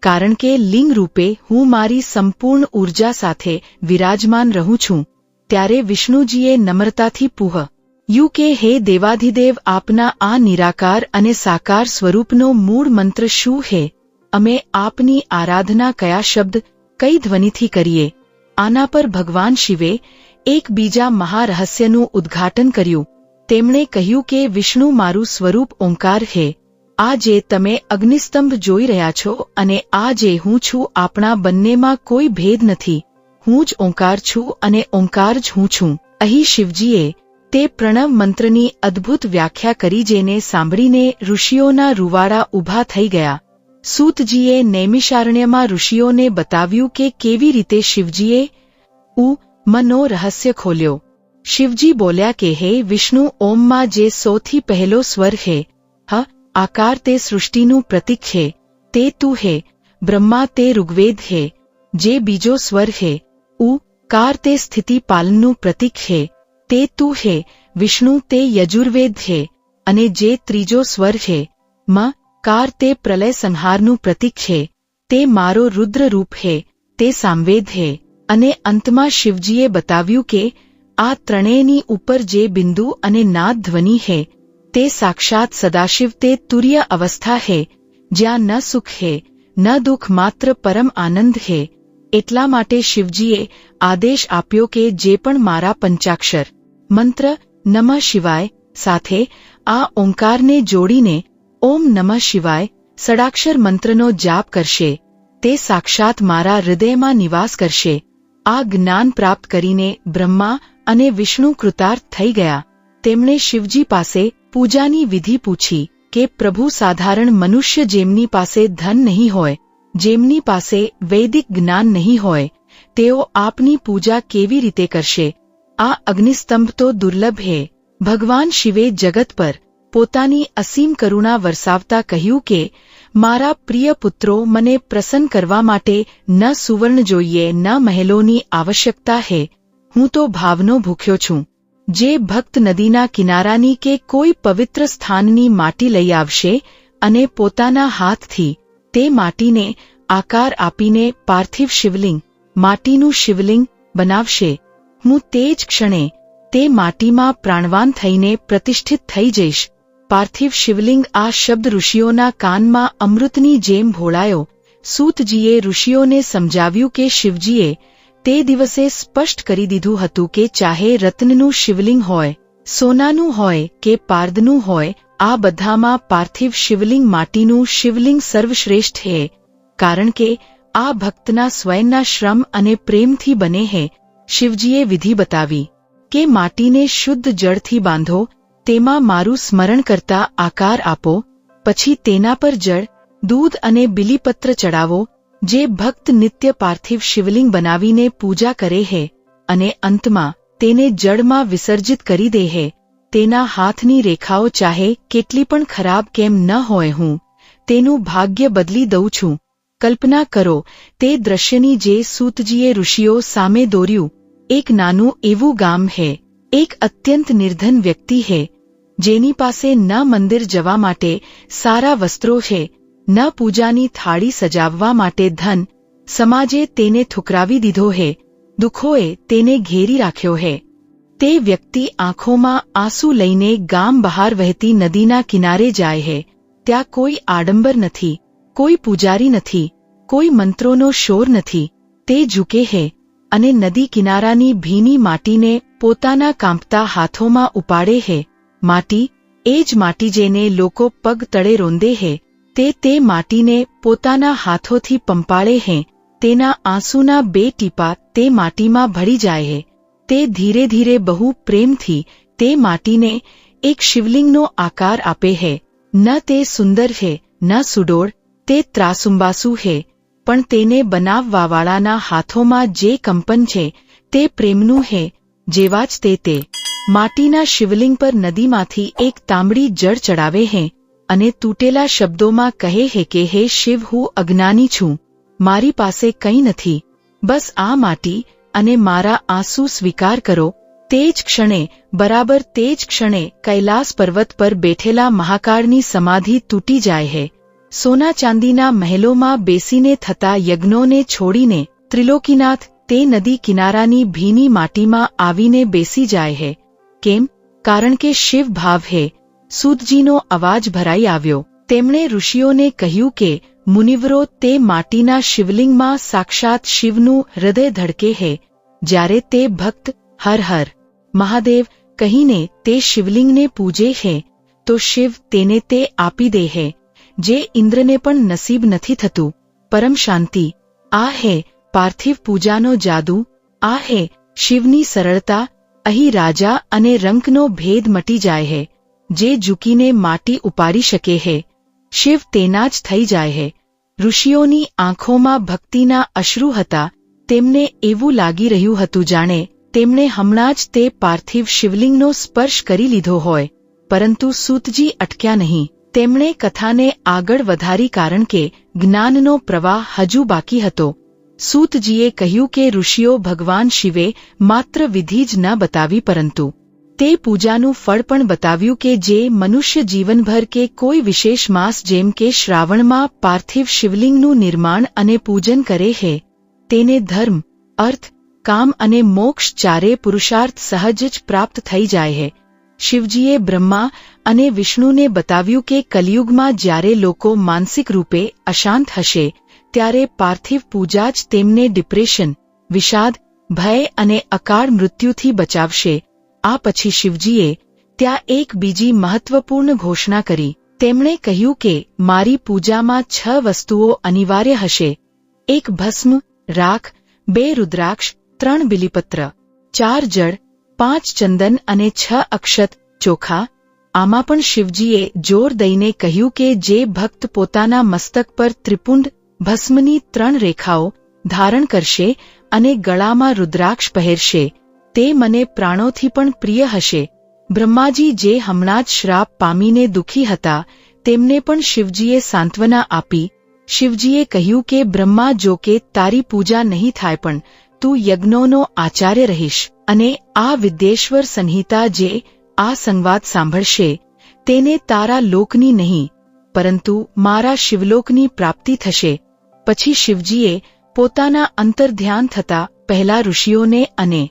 કારણ કે લિંગ રૂપે હું મારી સંપૂર્ણ ઊર્જા સાથે વિરાજમાન રહું છું. ત્યારે વિષ્ણુજીએ નમ્રતાથી પૂછ્યું કે હે દેવાધિદેવ, આપના આ નિરાકાર અને સાકાર સ્વરૂપનો મૂળ મંત્ર શું છે? અમે આપની આરાધના કયા શબ્દ, કઈ ધ્વનિથી કરીએ? આના પર ભગવાન શિવે એક બીજા મહારહસ્યનું ઉદ્ઘાટન કર્યું. તેમણે કહ્યું કે વિષ્ણુ મારું સ્વરૂપ ઓંકાર છે. આ જે તમે અગ્નિસ્તંભ જોઈ રહ્યા છો અને આ જે હું છું, આપણા બંનેમાં કોઈ ભેદ નથી. હું જ ઓંકાર છું અને ઓંકાર જ હું છું. અહીં શિવજીએ તે પ્રણવ મંત્રની અદ્ભુત વ્યાખ્યા કરી, જેને સાંભળીને ઋષિઓના રૂવાડા ઊભા થઈ ગયા. સૂતજીએ નૈમિષારણ્યમાં ઋષિઓને બતાવ્યું કે કેવી રીતે શિવજીએ મનો રહસ્ય ખોલ્યો. શિવજી બોલ્યા કે હે વિષ્ણુ, ઓમમાં જે સૌથી પહેલો સ્વર છે, આકાર તે સૃષ્ટિનું પ્રતીક છે, તે તું છે. બ્રહ્મા તે ઋગ્વેદ છે. જે બીજો સ્વર છે, કાર તે સ્થિતિ પાલનનું પ્રતીક છે, તે તું છે. વિષ્ણુ તે યજુર્વેદ છે. અને જે ત્રીજો સ્વર છે, કાર તે પ્રલય સંહારનું પ્રતીક છે, તે મારો રુદ્ર રૂપ છે, તે સામવેદ છે. અને અંતમાં શિવજીએ બતાવ્યું કે આ ત્રણેયની ઉપર જે બિંદુ અને નાદ ધ્વનિ છે તે સાક્ષાત સદાશિવ, તે તુર્ય અવસ્થા છે, જ્યાં ન સુખ છે ન દુઃખ, માત્ર પરમ આનંદ છે. એટલા માટે શિવજીએ આદેશ આપ્યો કે જે પણ મારા પંચાક્ષર મંત્ર નમઃ શિવાય સાથે આ ઓંકારને જોડીને ઓમ નમઃ શિવાય સડાક્ષર મંત્રનો જાપ કરશે, તે સાક્ષાત મારા હૃદયમાં નિવાસ કરશે. આ જ્ઞાન પ્રાપ્ત કરીને બ્રહ્મા અને વિષ્ણુ કૃતાર્થ થઈ ગયા. તેમણે શિવજી પાસે પૂજાની વિધિ પૂછી કે પ્રભુ, સાધારણ મનુષ્ય જેમની પાસે ધન નહીં હોય, જેમની પાસે વૈદિક જ્ઞાન નહીં હોય, તેઓ આપની પૂજા કેવી રીતે કરશે? આ અગ્નિસ્તંભ તો દુર્લભ છે. ભગવાન શિવે જગત પર પોતાની અસીમ કરુણા વરસાવતા કહ્યું કે મારા પ્રિય પુત્રો, મને પ્રસન્ન કરવા માટે ન સુવર્ણ જોઈએ, ન મહેલોની આવશ્યકતા છે. હું તો ભાવનો ભૂખ્યો છું. જે ભક્ત નદીના કિનારાની કે કોઈ પવિત્ર સ્થાનની માટી લઈ આવશે અને પોતાના હાથથી તે માટીને આકાર આપીને પાર્થિવ શિવલિંગ, માટીનું શિવલિંગ બનાવશે, હું તે જ ક્ષણે તે માટીમાં પ્રાણવાન થઈને પ્રતિષ્ઠિત થઈ જઈશ. પાર્થિવ શિવલિંગ, આ શબ્દ ઋષિઓના કાનમાં અમૃતની જેમ ભોળાયો. સૂતજીએ ઋષિઓને સમજાવ્યું કે શિવજીએ તે દિવસે સ્પષ્ટ કરી દીધું હતું કે ચાહે રત્નનું શિવલિંગ હોય, સોનાનું હોય કે પારદનું હોય, આ બધામાં પાર્થિવ શિવલિંગ, માટીનું શિવલિંગ સર્વશ્રેષ્ઠ છે, કારણ કે આ ભક્તના સ્વયંના શ્રમ અને પ્રેમથી બને છે. શિવજીએ વિધિ બતાવી કે માટીને શુદ્ધ જળથી બાંધો, તેમાં મારું સ્મરણ કરતા આકાર આપો, પછી તેના પર જળ, દૂધ અને બિલીપત્ર ચડાવો. જે ભક્ત નિત્ય પાર્થિવ શિવલિંગ બનાવીને પૂજા કરે છે અને અંતમાં તેને જળમાં વિસર્જિત કરી દે છે, તેના હાથની રેખાઓ ચાહે કેટલી પણ ખરાબ કેમ ન હોય, હું તેનું ભાગ્ય બદલી દઉં છું. કલ્પના કરો તે દ્રશ્યની જે સૂતજીએ ઋષિઓ સામે દોર્યું. એક નાનું એવું ગામ છે, એક અત્યંત નિર્ધન વ્યક્તિ છે, જેની પાસે ન મંદિર જવા માટે સારા વસ્ત્રો છે, ન પૂજાની થાળી સજાવવા માટે ધન. સમાજે તેને ઠુકરાવી દીધો છે. દુઃખોએ તેને ઘેરી રાખ્યો હે. તે વ્યક્તિ આંખોમાં આંસુ લઈને ગામ બહાર વહેતી નદીના કિનારે જાય હે. ત્યાં કોઈ આડંબર નથી, કોઈ પૂજારી નથી, કોઈ મંત્રોનો શોર નથી. તે ઝૂકે હે અને નદી કિનારાની ભીની માટીને પોતાના કાંપતા હાથોમાં ઉપાડે હે. માટી, એ જ માટી જેને લોકો પગ તળે રોંદે હે, તે માટીને પોતાના હાથોથી પંપાળે હે. તેના આંસુના 2 ટીપા તે માટીમાં ભળી જાય હે. તે ધીરે ધીરે બહુ પ્રેમથી તે માટીને એક શિવલિંગનો આકાર આપે હે. ન તે સુંદર હે, ન સુડોળ, તે ત્રાસુંબાસુ હે, પણ તેને બનાવવાવાળાના હાથોમાં જે કંપન છે તે પ્રેમનું હે. જેવા જ તે માટીના શિવલિંગ પર નદીમાંથી એક તાંબડી જળ ચડાવે હે અને તૂટેલા શબ્દોમાં કહે હે કે હે શિવ, હું અજ્ઞાની છું, મારી પાસે કંઈ નથી, બસ આ માટી અને મારા આંસુ સ્વીકાર કરો. તે જ ક્ષણે, બરાબર તે જ ક્ષણે કૈલાસ પર્વત પર બેઠેલા મહાકાળની સમાધિ તૂટી જાય હે. સોના ચાંદીના મહેલોમાં બેસીને થતા યજ્ઞોને છોડીને ત્રિલોકીનાથ તે નદી કિનારાની ભીની માટીમાં આવીને બેસી જાય હે. કેમ? કારણ કે શિવ ભાવ હે. સૂતજીનો અવાજ ભરાઈ આવ્યો. તેમણે ઋષિઓને કહ્યું કે મુનિવરો, તે માટીના શિવલિંગમાં સાક્ષાત શિવનું હૃદય ધડકે હે. જ્યારે તે ભક્ત હર હર મહાદેવ કહીને તે શિવલિંગને પૂજે હે તો શિવ તેને તે આપી દે હે જે ઇન્દ્રને પણ નસીબ નથી થતું. પરમ શાંતિ. આ હે પાર્થિવ પૂજાનો જાદુ, આ હે શિવની સરળતા. અહીં રાજા અને રંકનો ભેદ મટી જાય હે. જે ઝૂકીને માટી ઉપાડી શકે હે, શિવ તેના જ થઈ જાય હે. ઋષિઓની આંખોમાં ભક્તિના અશ્રુ હતા. તેમને એવું લાગી રહ્યું હતું જાણે તેમણે હમણાં જ તે પાર્થિવ શિવલિંગનો સ્પર્શ કરી લીધો હોય. પરંતુ સૂતજી અટક્યા નહીં. તેમણે કથાને આગળ વધારી કારણ કે જ્ઞાનનો પ્રવાહ હજુ બાકી હતો. સૂતજીએ કહ્યું કે ઋષિઓ, ભગવાન શિવે માત્ર વિધિ જ ન બતાવી પરંતુ તે પૂજાનું ફળ પણ બતાવ્યું કે જે મનુષ્ય જીવનભર કે કોઈ વિશેષ માસ જેમ કે શ્રાવણમાં પાર્થિવ શિવલિંગનું નિર્માણ અને પૂજન કરે હે તેને ધર્મ, અર્થ, કામ અને મોક્ષ ચારે પુરુષાર્થ સહજ જ પ્રાપ્ત થઈ જાય હે. શિવજીએ બ્રહ્મા અને વિષ્ણુને બતાવ્યું કે કલિયુગમાં જ્યારે લોકો માનસિક રૂપે અશાંત હશે ત્યારે પાર્થિવ પૂજા જ તેમને ડિપ્રેશન, વિષાદ, ભય અને અકાળ મૃત્યુથી બચાવશે. આ પછી શિવજીએ ત્યાં એક બીજી મહત્વપૂર્ણ ઘોષણા કરી. તેમણે કહ્યું કે મારી પૂજામાં 6 વસ્તુઓ અનિવાર્ય હશે. 1 ભસ્મ, રાખ, 2 રુદ્રાક્ષ, 3 બિલીપત્ર, 4 જળ, 5 ચંદન અને 6 અક્ષત ચોખા. આમાં પણ શિવજીએ જોર દઈને કહ્યું કે જે ભક્ત પોતાના મસ્તક પર ત્રિપુંડ ભસ્મની 3 રેખાઓ ધારણ કરશે અને ગળામાં રુદ્રાક્ષ પહેરશે તે મને પ્રાણોથી પણ પ્રિય હશે. બ્રહ્માજી જે હમણાં જ શ્રાપ પામીને દુઃખી હતા તેમને પણ શિવજીએ સાંત્વના આપી. શિવજીએ કહ્યું કે બ્રહ્મા, જો કે તારી પૂજા નહીં થાય પણ તું યજ્ઞોનો આચાર્ય રહીશ અને આ વિદ્યેશ્વર સંહિતા જે આ સંવાદ સાંભળશે તેને તારા લોકની નહીં પરંતુ મારા શિવલોકની પ્રાપ્તિ થશે. પછી શિવજીએ પોતાના અંતર્ધ્યાન થતા પહેલા ઋષિઓને અને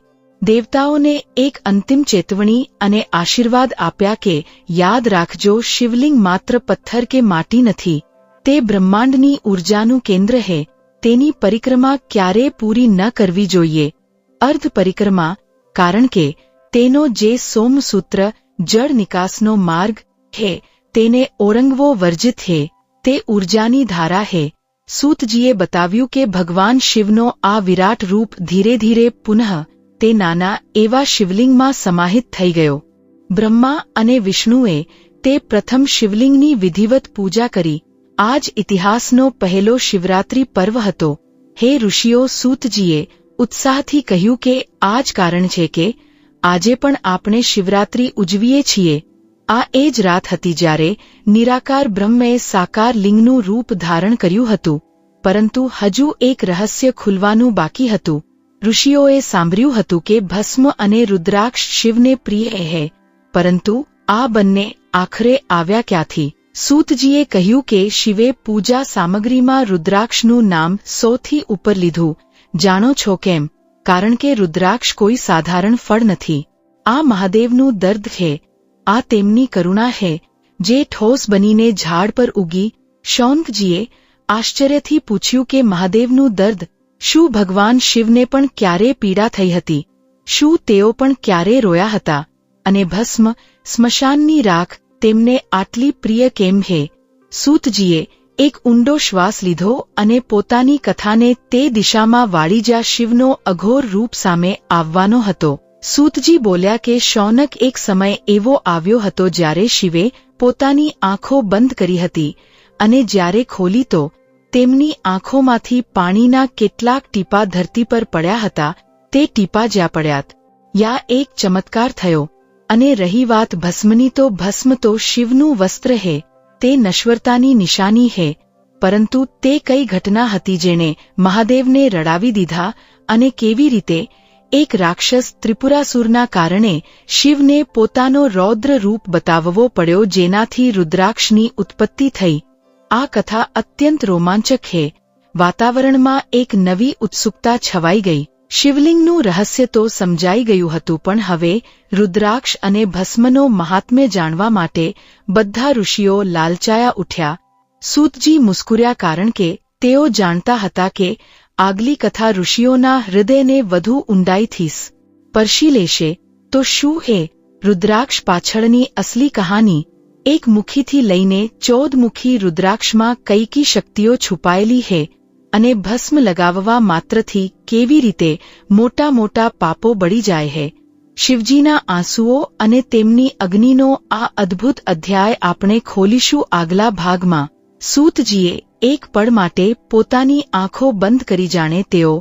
દેવતાઓને એક અંતિમ ચેતવણી અને આશીર્વાદ આપ્યા કે યાદ રાખજો, શિવલિંગ માત્ર પથ્થર કે માટી નથી, તે બ્રહ્માંડની ઊર્જાનું કેન્દ્ર હે. તેની પરિક્રમા ક્યારેય પૂરી ન કરવી જોઈએ. અર્ધ પરિક્રમા, કારણ કે તેનો જે સોમસૂત્ર જળ નિકાસનો માર્ગ હે તેને ઓળંગવો વર્જિત હે. તે ઊર્જાની ધારા હે. સૂતજીએ બતાવ્યું કે ભગવાન શિવનો આ વિરાટ રૂપ ધીરે ધીરે પુનઃ તે નાના એવા શિવલિંગમાં સમાહિત થઈ ગયો. બ્રહ્મા અને વિષ્ણુએ તે પ્રથમ શિવલિંગની વિધિવત પૂજા કરી. આ જ ઇતિહાસનો પહેલો શિવરાત્રિ પર્વ હતો. હે ઋષિઓ, સૂતજીએ ઉત્સાહથી કહ્યું કે આ જ કારણ છે કે આજે પણ આપણે શિવરાત્રિ ઉજવીએ છીએ. આ એ જ રાત હતી જ્યારે નિરાકાર બ્રહ્મએ સાકાર લિંગનું રૂપ ધારણ કર્યું હતું. પરંતુ હજુ એક રહસ્ય ખુલવાનું બાકી હતું. ઋષિઓએ સાંભળ્યું હતું કે ભસ્મ અને રુદ્રાક્ષ શિવને પ્રિય હે, પરંતુ આ બંને આખરે આવ્યા ક્યાંથી? સૂતજીએ કહ્યું કે શિવે પૂજા સામગ્રીમાં રુદ્રાક્ષનું નામ સૌથી ઉપર લીધું. જાણો છો કેમ? કારણ કે રુદ્રાક્ષ કોઈ સાધારણ ફળ નથી. આ મહાદેવનું દર્દ છે, આ તેમની કરુણા છે, જે ઠોસ બનીને ઝાડ પર ઉગી. શૌનકજીએ આશ્ચર્યથી પૂછ્યું કે મહાદેવનું દર્દ, શું ભગવાન શિવને પણ ક્યારે પીડા થઈ હતી? શું તેઓ પણ ક્યારે રોયા હતા? અને ભસ્મ, સ્મશાનની રાખ તેમને આટલી પ્રિય કેમ છે? સૂતજીએ એક ઊંડો શ્વાસ લીધો અને પોતાની કથાને તે દિશામાં વાળી જ્યાં શિવનો અઘોર રૂપ સામે આવવાનો હતો. સૂતજી બોલ્યા કે શૌનક, એક સમય એવો આવ્યો હતો જ્યારે શિવે પોતાની આંખો બંધ કરી હતી અને જ્યારે ખોલી તો તેમની આંખોમાંથી પાણીના કેટલાક ટીપા ધરતી પર પડ્યા હતા. તે ટીપા જ્યાં પડ્યા ત્યાં એક ચમત્કાર થયો. અને રહી વાત ભસ્મની, તો ભસ્મ તો શિવનું વસ્ત્ર છે, તે નશ્વરતાની નિશાની છે. પરંતુ તે કઈ ઘટના હતી જેણે મહાદેવને રડાવી દીધા, અને કેવી રીતે એક રાક્ષસ ત્રિપુરાસુરના કારણે શિવને પોતાનો રૌદ્ર રૂપ બતાવવો પડ્યો, જેનાથી રુદ્રાક્ષની ઉત્પત્તિ થઈ? આ કથા અત્યંત રોમાંચક છે. વાતાવરણમાં એક નવી ઉત્સુકતા છવાઈ ગઈ. શિવલિંગનું રહસ્ય તો સમજાઈ ગયું હતું, પણ હવે રુદ્રાક્ષ અને ભસ્મનો મહાત્મ્ય જાણવા માટે બધા ઋષિઓ લાલચાયા ઉઠ્યા. સૂતજી મુસ્કુર્યા, કારણ કે તેઓ જાણતા હતા કે આગલી કથા ઋષિઓના હૃદયને વધુ ઊંડાઈથી સ્પર્શી લેશે. તો શું છે રુદ્રાક્ષ પાછળની અસલી કહાની? એક મુખીથી લઈને 14 મુખી રુદ્રાક્ષમાં કઈ કઈ શક્તિઓ છુપાયેલી છે, અને ભસ્મ લગાવવા માત્રથી કેવી રીતે મોટા મોટા પાપો બળી જાય છે? શિવજીના આંસુઓ અને તેમની અગ્નિનો આ અદ્ભુત અધ્યાય આપણે ખોલીશું આગલા ભાગમાં. સૂતજીએ એક પળ માટે પોતાની આંખો બંધ કરી, જાણે તેઓ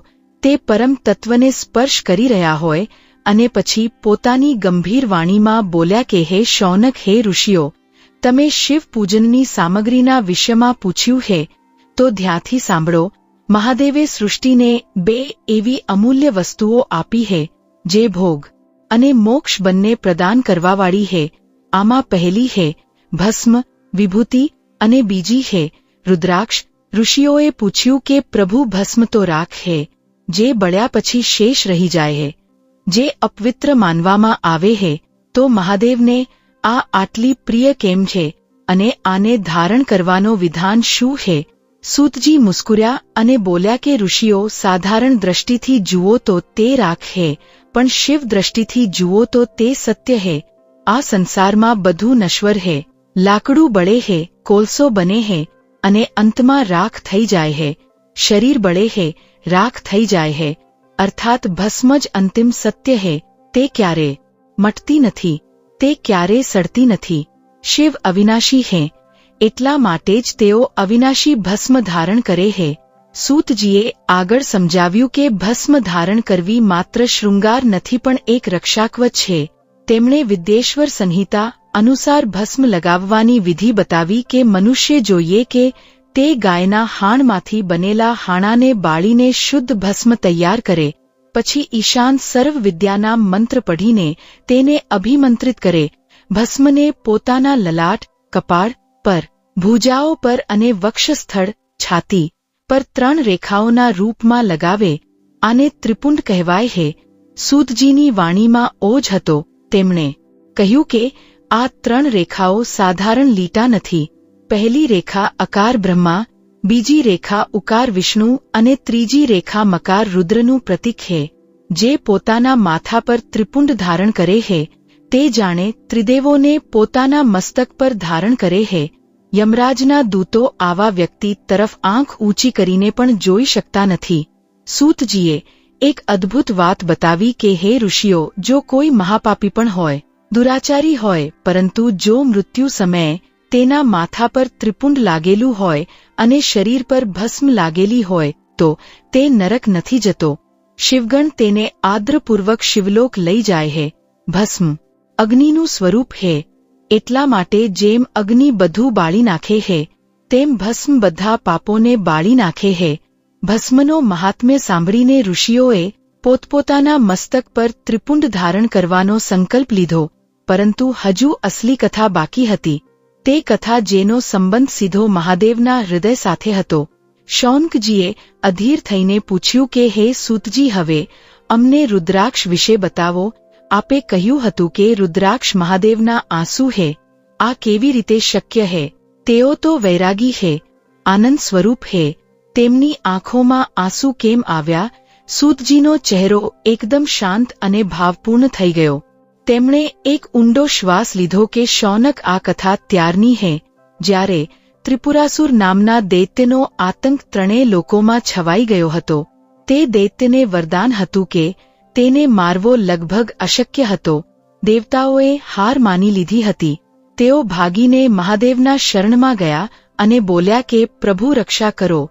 તે પરમ તત્વને સ્પર્શ કરી રહ્યા હોય, અને પછી પોતાની ગંભીર વાણીમાં બોલ્યા કે હે શૌનક, હે ઋષિઓ, તમે શિવ પૂજનની સામગ્રીના વિષયમાં પૂછ્યું છે, તો ધ્યાનથી સાંભળો. મહાદેવે સૃષ્ટિને 2 એવી અમૂલ્ય વસ્તુઓ આપી છે જે ભોગ અને મોક્ષ બંને પ્રદાન કરવાવાળી છે. આમાં પહેલી છે ભસ્મ, વિભૂતિ, અને બીજી છે રુદ્રાક્ષ. ઋષિઓએ પૂછ્યું કે પ્રભુ, ભસ્મ તો રાખ છે જે બળ્યા પછી શેષ રહી જાય છે, જે અપવિત્ર માનવામાં આવે છે, તો મહાદેવને આ આટલી પ્રિય કેમ છે, અને આને ધારણ કરવાનો વિધાન શું છે? સૂતજી મુસ્કુર્યા અને બોલ્યા કે ઋષિઓ, સાધારણ દ્રષ્ટિથી જુઓ તો તે રાખ છે, પણ શિવ દ્રષ્ટિથી જુઓ તો તે સત્ય છે. આ સંસારમાં બધું નશ્વર છે. લાકડું બળે છે, કોલસો બને છે, અને અંતમાં રાખ થઈ જાય છે. શરીર બળે છે, રાખ થઈ જાય છે, અર્થાત ભસ્મ જ અંતિમ સત્ય છે. તે ક્યારે મટતી નથી, તે ક્યારે સડતી નથી. શિવ અવિનાશી છે, એટલા માટે જ તેઓ અવિનાશી ભસ્મ ધારણ કરે છે. સૂતજીએ આગળ સમજાવ્યું કે ભસ્મ ધારણ કરવી માત્ર શૃંગાર નથી, પણ એક રક્ષાકવચ છે. તેમણે વિદ્યેશ્વર સંહિતા અનુસાર ભસ્મ લગાવવાની વિધિ બતાવી કે મનુષ્ય જોઈએ કે તે ગાયના હાણમાંથી બનેલા હાણાને બાળીને શુદ્ધ ભસ્મ તૈયાર કરે, પછી ઈશાન સર્વ વિદ્યાના મંત્ર પઢીને તેને અભિમંત્રિત કરે. ભસ્મને પોતાના લલાટ, કપાળ પર, ભુજાઓ પર અને વક્ષસ્થળ, છાતી પર 3 રેખાઓના રૂપમાં લગાવે. આને ત્રિપુંડ કહેવાય છે. સૂતજીની વાણીમાં ઓજ હતો. તેમણે કહ્યું કે આ 3 રેખાઓ સાધારણ લીટા નથી. પહેલી રેખા અકાર બ્રહ્મા, બીજી રેખા ઉકાર વિષ્ણુ, અને ત્રીજી રેખા મકાર રુદ્રનું પ્રતીક છે. જે પોતાના માથા પર ત્રિપુંડ ધારણ કરે છે, તે જાણે ત્રિદેવોને પોતાના મસ્તક પર ધારણ કરે છે. યમરાજના દૂતો આવા વ્યક્તિ તરફ આંખ ઊંચી કરીને પણ જોઈ શકતા નથી. સૂતજીએ એક અદ્ભુત વાત બતાવી કે હે ઋષિઓ, જો કોઈ મહાપાપી પણ હોય, દુરાચારી હોય, પરંતુ જો મૃત્યુ સમયે તેના માથા પર ત્રિપુંડ લાગેલું હોય અને શરીર પર ભસ્મ લાગેલી હોય, તો તે નરક નથી જતો. શિવગણ તેને આદરપૂર્વક શિવલોક લઈ જાય છે. ભસ્મ અગ્નિનું સ્વરૂપ છે, એટલા માટે જેમ અગ્નિ બધું બાળી નાખે છે, તેમ ભસ્મ બધા પાપોને બાળી નાખે છે. ભસ્મનો મહાત્મ્ય સાંભળીને ઋષિઓએ પોતપોતાના મસ્તક પર ત્રિપુંડ ધારણ કરવાનો સંકલ્પ લીધો. પરંતુ હજુ અસલી કથા બાકી હતી. તે કથા જેનો સંબંધ સીધો મહાદેવના હૃદય સાથે હતો. શૌનકજીએ અધીર થઈને પૂછ્યું કે હે સૂતજી, હવે અમને રુદ્રાક્ષ વિશે બતાવો. આપે કહ્યું હતું કે રુદ્રાક્ષ મહાદેવના આંસુ હે. આ કેવી રીતે શક્ય હે? તેઓ તો વૈરાગી હે, આનંદ સ્વરૂપ હે. તેમની આંખોમાં આંસુ કેમ આવ્યા? સૂતજીનો ચહેરો એકદમ શાંત અને ભાવપૂર્ણ થઈ ગયો. તેમણે એક ઊંડો શ્વાસ લીધો કે શૌનક આ કથા ત્યારની હે જ્યારે ત્રિપુરાસુર નામના દૈત્યનો આતંક ત્રણેય લોકોમાં છવાઈ ગયો હતો. તે દૈત્યને વરદાન હતું કે તેને મારવો લગભગ અશક્ય હતો. દેવતાઓએ હાર માની લીધી હતી. તેઓ ભાગીને મહાદેવના શરણમાં ગયા અને બોલ્યા કે પ્રભુ રક્ષા કરો,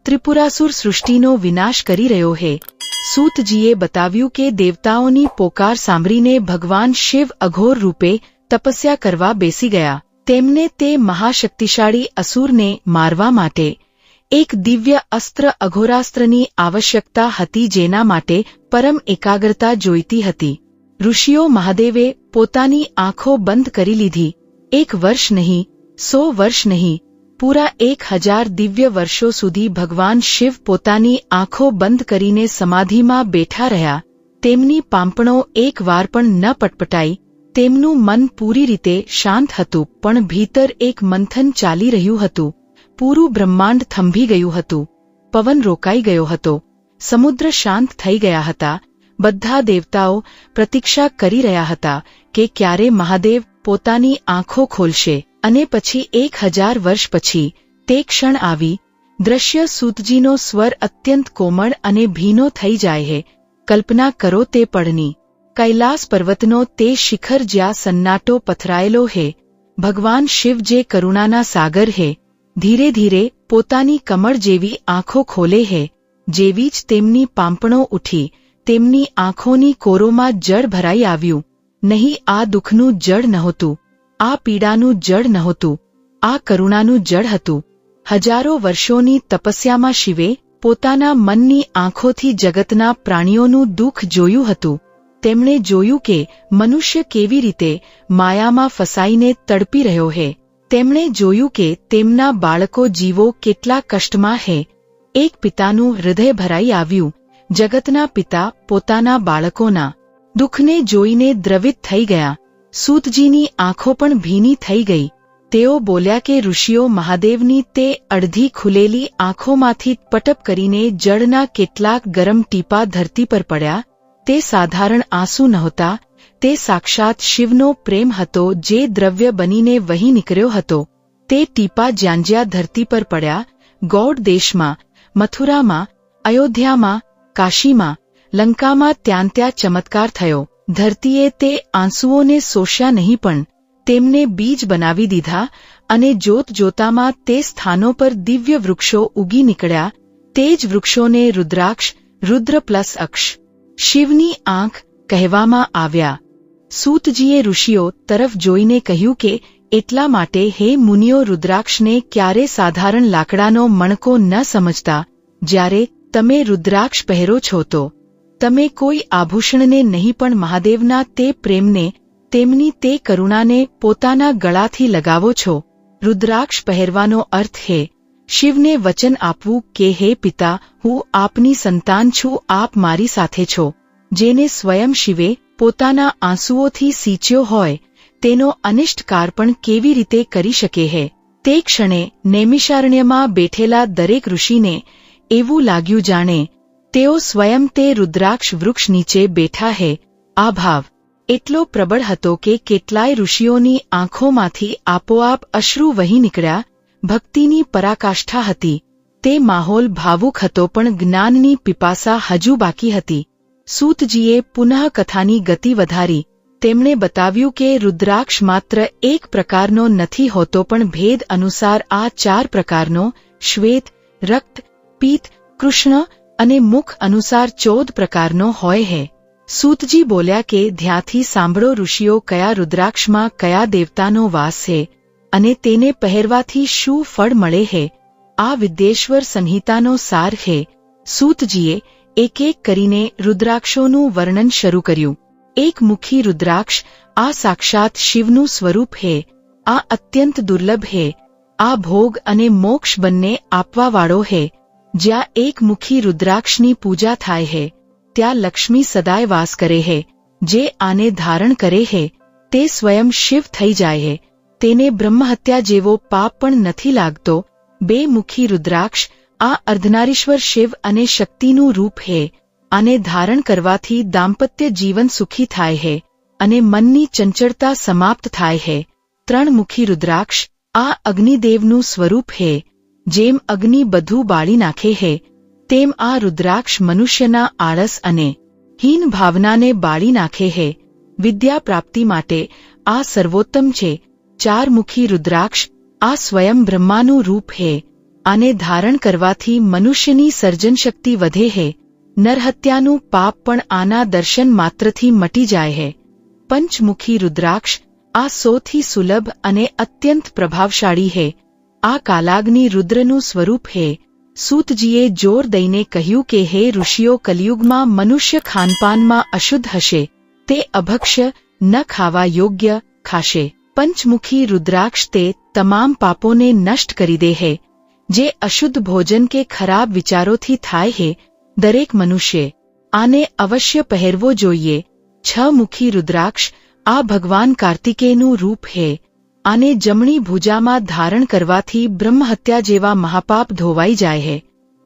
ત્રિપુરાસુર સૃષ્ટિનો વિનાશ કરી રહ્યો હે. સૂતજીએ બતાવ્યું કે દેવતાઓની પોકાર સાંભળીને ભગવાન શિવ અઘોર રૂપે તપસ્યા કરવા બેસી ગયા. તેમને તે મહાશક્તિશાળી અસુરને મારવા માટે એક દિવ્ય અસ્ત્ર અઘોરાસ્ત્રની આવશ્યકતા હતી જેના માટે પરમ એકાગ્રતા જોઈતી હતી. ઋષિઓ મહાદેવે પોતાની આંખો બંધ કરી લીધી. 1 વર્ષ નહીં, 100 વર્ષ નહીં, પૂરા 1000 દિવ્ય વર્ષો સુધી ભગવાન શિવ પોતાની આંખો બંધ કરીને સમાધિમાં બેઠા રહ્યા. તેમની પાંપણો એક વાર પણ ન પટપટાઈ. તેમનું મન પૂરી રીતે શાંત હતું, પણ ભીતર એક મંથન ચાલી રહ્યું હતું. પૂરું બ્રહ્માંડ થંભી ગયું હતું. પવન રોકાઈ ગયો હતો. સમુદ્ર શાંત થઈ ગયા હતા. બધા દેવતાઓ પ્રતીક્ષા કરી રહ્યા હતા કે ક્યારે મહાદેવ પોતાની આંખો ખોલશે. અને પછી 1000 વર્ષ પછી તે ક્ષણ આવી. દ્રશ્ય સૂતજીનો સ્વર અત્યંત કોમળ અને ભીનો થઈ જાય હે. કલ્પના કરો તે પળની. કૈલાસ પર્વતનો તે શિખર જ્યાં સન્નાટો પથરાયેલો હે. ભગવાન શિવ જે કરુણાના સાગર હે, ધીરે ધીરે પોતાની કમળ જેવી આંખો ખોલે હે. જેવી જ તેમની પાંપણો ઉઠી, તેમની આંખોની કોરોમાં જળ ભરાઈ આવ્યું. નહીં, આ દુઃખનું જળ નહોતું, આ પીડાનું જળ નહોતું, આ કરુણાનું જળ હતું. હજારો વર્ષોની તપસ્યામાં શિવે પોતાના મનની આંખોથી જગતના પ્રાણીઓનું દુઃખ જોયું હતું. તેમણે જોયું કે મનુષ્ય કેવી રીતે માયામાં ફસાઈને તડપી રહ્યો હે. તેમણે જોયું કે તેમના બાળકો જીવો કેટલા કષ્ટમાં હે. એક પિતાનું હૃદય ભરાઈ આવ્યું. જગતના પિતા પોતાના બાળકોના દુઃખને જોઈને દ્રવિત થઈ ગયા. સૂતજીની આંખો પણ ભીની થઈ ગઈ. તેઓ બોલ્યા કે ઋષિઓ મહાદેવની તે અડધી ખુલેલી આંખોમાંથી પટપ કરીને જળના કેટલાક ગરમ ટીપા ધરતી પર પડ્યા. તે સાધારણ આંસુ નહોતા, તે સાક્ષાત શિવનો પ્રેમ હતો જે દ્રવ્ય બનીને વહી નીકળ્યો હતો. તે ટીપા જ્યાં જ્યાં ધરતી પર પડ્યા, ગૌડ દેશમાં, મથુરામાં, અયોધ્યામાં, કાશીમાં, લંકામાં, ત્યાં ત્યાં ચમત્કાર થયો. ધરતીએ તે આંસુઓને શોષ્યા નહીં, પણ તેમને બીજ બનાવી દીધા અને જોત જોતામાં તે સ્થાનો પર દિવ્ય વૃક્ષો ઉગી નીકળ્યા. તે જ વૃક્ષોને રુદ્રાક્ષ, રુદ્ર પ્લસ અક્ષ, શિવની આંખ કહેવામાં આવ્યા. સૂતજીએ ઋષિઓ તરફ જોઈને કહ્યું કે એટલા માટે હે મુનિઓ, રુદ્રાક્ષને ક્યારે સાધારણ લાકડાનો મણકો ન સમજતા. જ્યારે તમે રુદ્રાક્ષ પહેરો છો તો તમે કોઈ આભૂષણને નહીં, પણ મહાદેવના તે પ્રેમને, તેમની તે કરુણાને પોતાના ગળાથી લગાવો છો. રુદ્રાક્ષ પહેરવાનો અર્થ હે શિવને વચન આપવું કે હે પિતા, હું આપની સંતાન છું, આપ મારી સાથે છો. જેને સ્વયં શિવે પોતાના આંસુઓથી સિંચ્યો હોય તેનો અનિષ્ટકાર પણ કેવી રીતે કરી શકે હે. તે ક્ષણે નૈમિષારણ્યમાં બેઠેલા દરેક ઋષિને એવું લાગ્યું જાણે તેઓ સ્વયં તે રુદ્રાક્ષ વૃક્ષ નીચે બેઠા હે. આ ભાવ એટલો પ્રબળ હતો કે કેટલાય ઋષિઓની આંખોમાંથી આપોઆપ અશ્રુ વહી નીકળ્યા. ભક્તિની પરાકાષ્ઠા હતી. તે માહોલ ભાવુક હતો, પણ જ્ઞાનની પિપાસા હજુ બાકી હતી. સૂતજીએ પુનઃ કથાની ગતિ વધારી. તેમણે બતાવ્યું કે રુદ્રાક્ષ માત્ર એક પ્રકારનો નથી હોતો, પણ ભેદ અનુસાર આ 4 પ્રકારનો, શ્વેત, રક્ત, પીત, કૃષ્ણ અને મુખ અનુસાર 14 પ્રકારનો હોય હે. સૂતજી બોલ્યા કે ધ્યાનથી સાંભળો ઋષિઓ, કયા રુદ્રાક્ષમાં કયા દેવતાનો વાસ હે અને તેને પહેરવાથી શું ફળ મળે હે. આ વિદ્યેશ્વર સંહિતાનો સાર હે. સૂતજીએ એક એક કરીને રુદ્રાક્ષોનું વર્ણન શરૂ કર્યું. એક મુખી રુદ્રાક્ષ, આ સાક્ષાત શિવનું સ્વરૂપ હે. આ અત્યંત દુર્લભ હે. આ ભોગ અને મોક્ષ બંને આપવાવાળો હે. જ્યાં એક મુખી રુદ્રાક્ષની પૂજા થાય હે ત્યાં લક્ષ્મી સદાય વાસ કરે હે. જે આને ધારણ કરે હે તે સ્વયં શિવ થઈ જાય હે. તેને બ્રહ્મહત્યા જેવો પાપ પણ નથી લાગતો. 2 મુખી રુદ્રાક્ષ આ અર્ધનારીશ્વર શિવ અને શક્તિનું રૂપ હે. આને ધારણ કરવાથી દાંપત્ય જીવન સુખી થાય હે અને મનની ચંચળતા સમાપ્ત થાય હે. 3 મુખી રુદ્રાક્ષ આ અગ્નિદેવનું સ્વરૂપ હે. જેમ અગ્નિ બધું બાળી નાખે હે તેમ આ રુદ્રાક્ષ મનુષ્યના આળસ અને હીન ભાવનાને બાળી નાખે હે. વિદ્યા પ્રાપ્તિ માટે આ સર્વોત્તમ છે. 4 મુખી રુદ્રાક્ષ આ સ્વયં બ્રહ્માનું રૂપ હે. આને ધારણ કરવાથી મનુષ્યની સર્જન શક્તિ વધે હે. નરહત્યાનું પાપ પણ આના દર્શન માત્રથી મટી જાય હે. 5 મુખી રુદ્રાક્ષ આ સૌથી સુલભ અને અત્યંત પ્રભાવશાળી હે. આ કાલાગ્નિ રુદ્રનું સ્વરૂપ હે. સૂતજીએ જોર દઈને કહ્યું કે હે ઋષિઓ, કલિયુગમાં મનુષ્ય ખાનપાનમાં અશુદ્ધ હશે. તે અભક્ષ્ય ન ખાવા યોગ્ય ખાશે. પંચમુખી રુદ્રાક્ષ તે તમામ પાપોને નષ્ટ કરી દે હે જે અશુદ્ધ ભોજન કે ખરાબ વિચારોથી થાય હે. દરેક મનુષ્ય આને અવશ્ય પહેરવો જોઈએ. 6 મુખી રુદ્રાક્ષ આ ભગવાન કાર્તિકેયનું રૂપ હે. આને જમણી ભુજામાં ધારણ કરવાથી બ્રહ્મહત્યા જેવા મહાપાપ ધોવાઈ જાય હે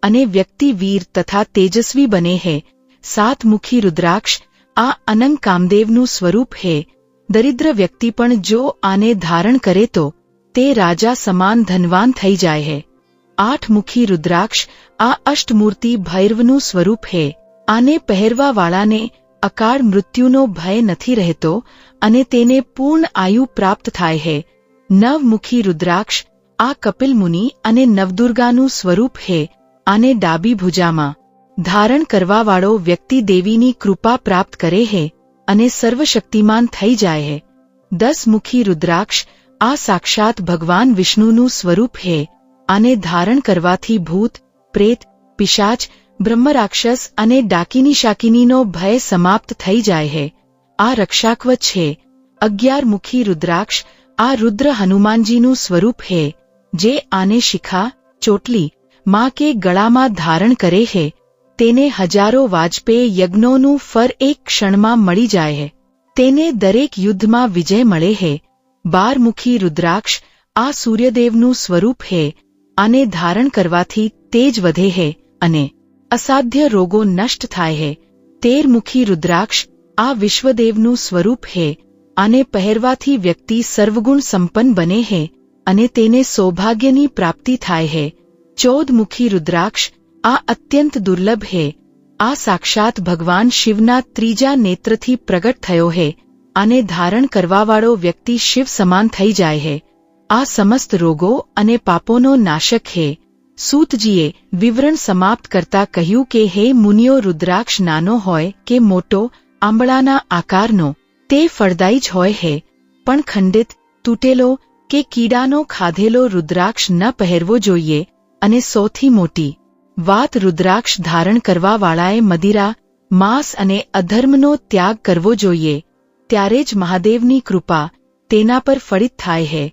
અને વ્યક્તિ વીર તથા તેજસ્વી બને હે. 7 મુખી રુદ્રાક્ષ આ અનંગ કામદેવનું સ્વરૂપ હે. દરિદ્ર વ્યક્તિ પણ જો આને ધારણ કરે તો તે રાજા સમાન ધનવાન થઈ જાય હે. 8 મુખી રુદ્રાક્ષ આ અષ્ટમૂર્તિ ભૈરવનું સ્વરૂપ હે. આને પહેરવાવાળાને અકાળ મૃત્યુનો ભય નથી રહેતો અને તેને પૂર્ણ આયુ પ્રાપ્ત થાય હે. 9 મુખી રુદ્રાક્ષ આ કપિલ મુનિ અને નવદુર્ગાનું સ્વરૂપ હે. આને ડાબી ભુજામાં ધારણ કરવાવાળો વ્યક્તિ દેવીની કૃપા પ્રાપ્ત કરે હે અને સર્વશક્તિમાન થઈ જાય હે. 10 મુખી રુદ્રાક્ષ આ સાક્ષાત ભગવાન વિષ્ણુનું સ્વરૂપ હે. આને ધારણ કરવાથી ભૂત, પ્રેત, પિશાચ, બ્રહ્મરાક્ષસ અને ડાકીની શાકિનીનો ભય સમાપ્ત થઈ જાય હે. આ રક્ષાકવચ છે. 11 મુખી રુદ્રાક્ષ આ રુદ્ર હનુમાનજીનું સ્વરૂપ હે. જે આને શિખા, ચોટલી, માં કે ગળામાં ધારણ કરે હે તેને હજારો વાજપેયી યજ્ઞોનું ફળ એક ક્ષણમાં મળી જાય હે. તેને દરેક યુદ્ધમાં વિજય મળે હે. 12 મુખી રુદ્રાક્ષ આ સૂર્યદેવનું સ્વરૂપ હે. આને ધારણ કરવાથી તેજ વધે હે અને અસાધ્ય રોગો નષ્ટ થાય હે. 13 મુખી રુદ્રાક્ષ આ વિશ્વદેવનું સ્વરૂપ હે. આને પહેરવાથી વ્યક્તિ સર્વગુણ સંપન્ન બને હે અને તેને સૌભાગ્યની પ્રાપ્તિ થાય હે. 14 મુખી રુદ્રાક્ષ આ અત્યંત દુર્લભ હે. આ સાક્ષાત ભગવાન શિવના ત્રીજા નેત્રથી પ્રગટ થયો હે. આને ધારણ કરવાવાળો વ્યક્તિ શિવ સમાન થઈ જાય હે. આ સમસ્ત રોગો અને પાપોનો નાશક હે. સૂતજીએ વિવરણ સમાપ્ત કરતા કહ્યું કે હે મુનિઓ, રુદ્રાક્ષ નાનો હોય કે મોટો, આંબળાના આકારનો, તે ફળદાયી જ હોય હે. પણ ખંડિત, તૂટેલો કે કીડાનો ખાધેલો રુદ્રાક્ષ ન પહેરવો જોઈએ. અને સૌથી મોટી વાત, રુદ્રાક્ષ ધારણ કરવાવાળાએ મદિરા, માંસ અને અધર્મનો ત્યાગ કરવો જોઈએ. ત્યારે જ મહાદેવની કૃપા તેના પર ફળિત થાય હે.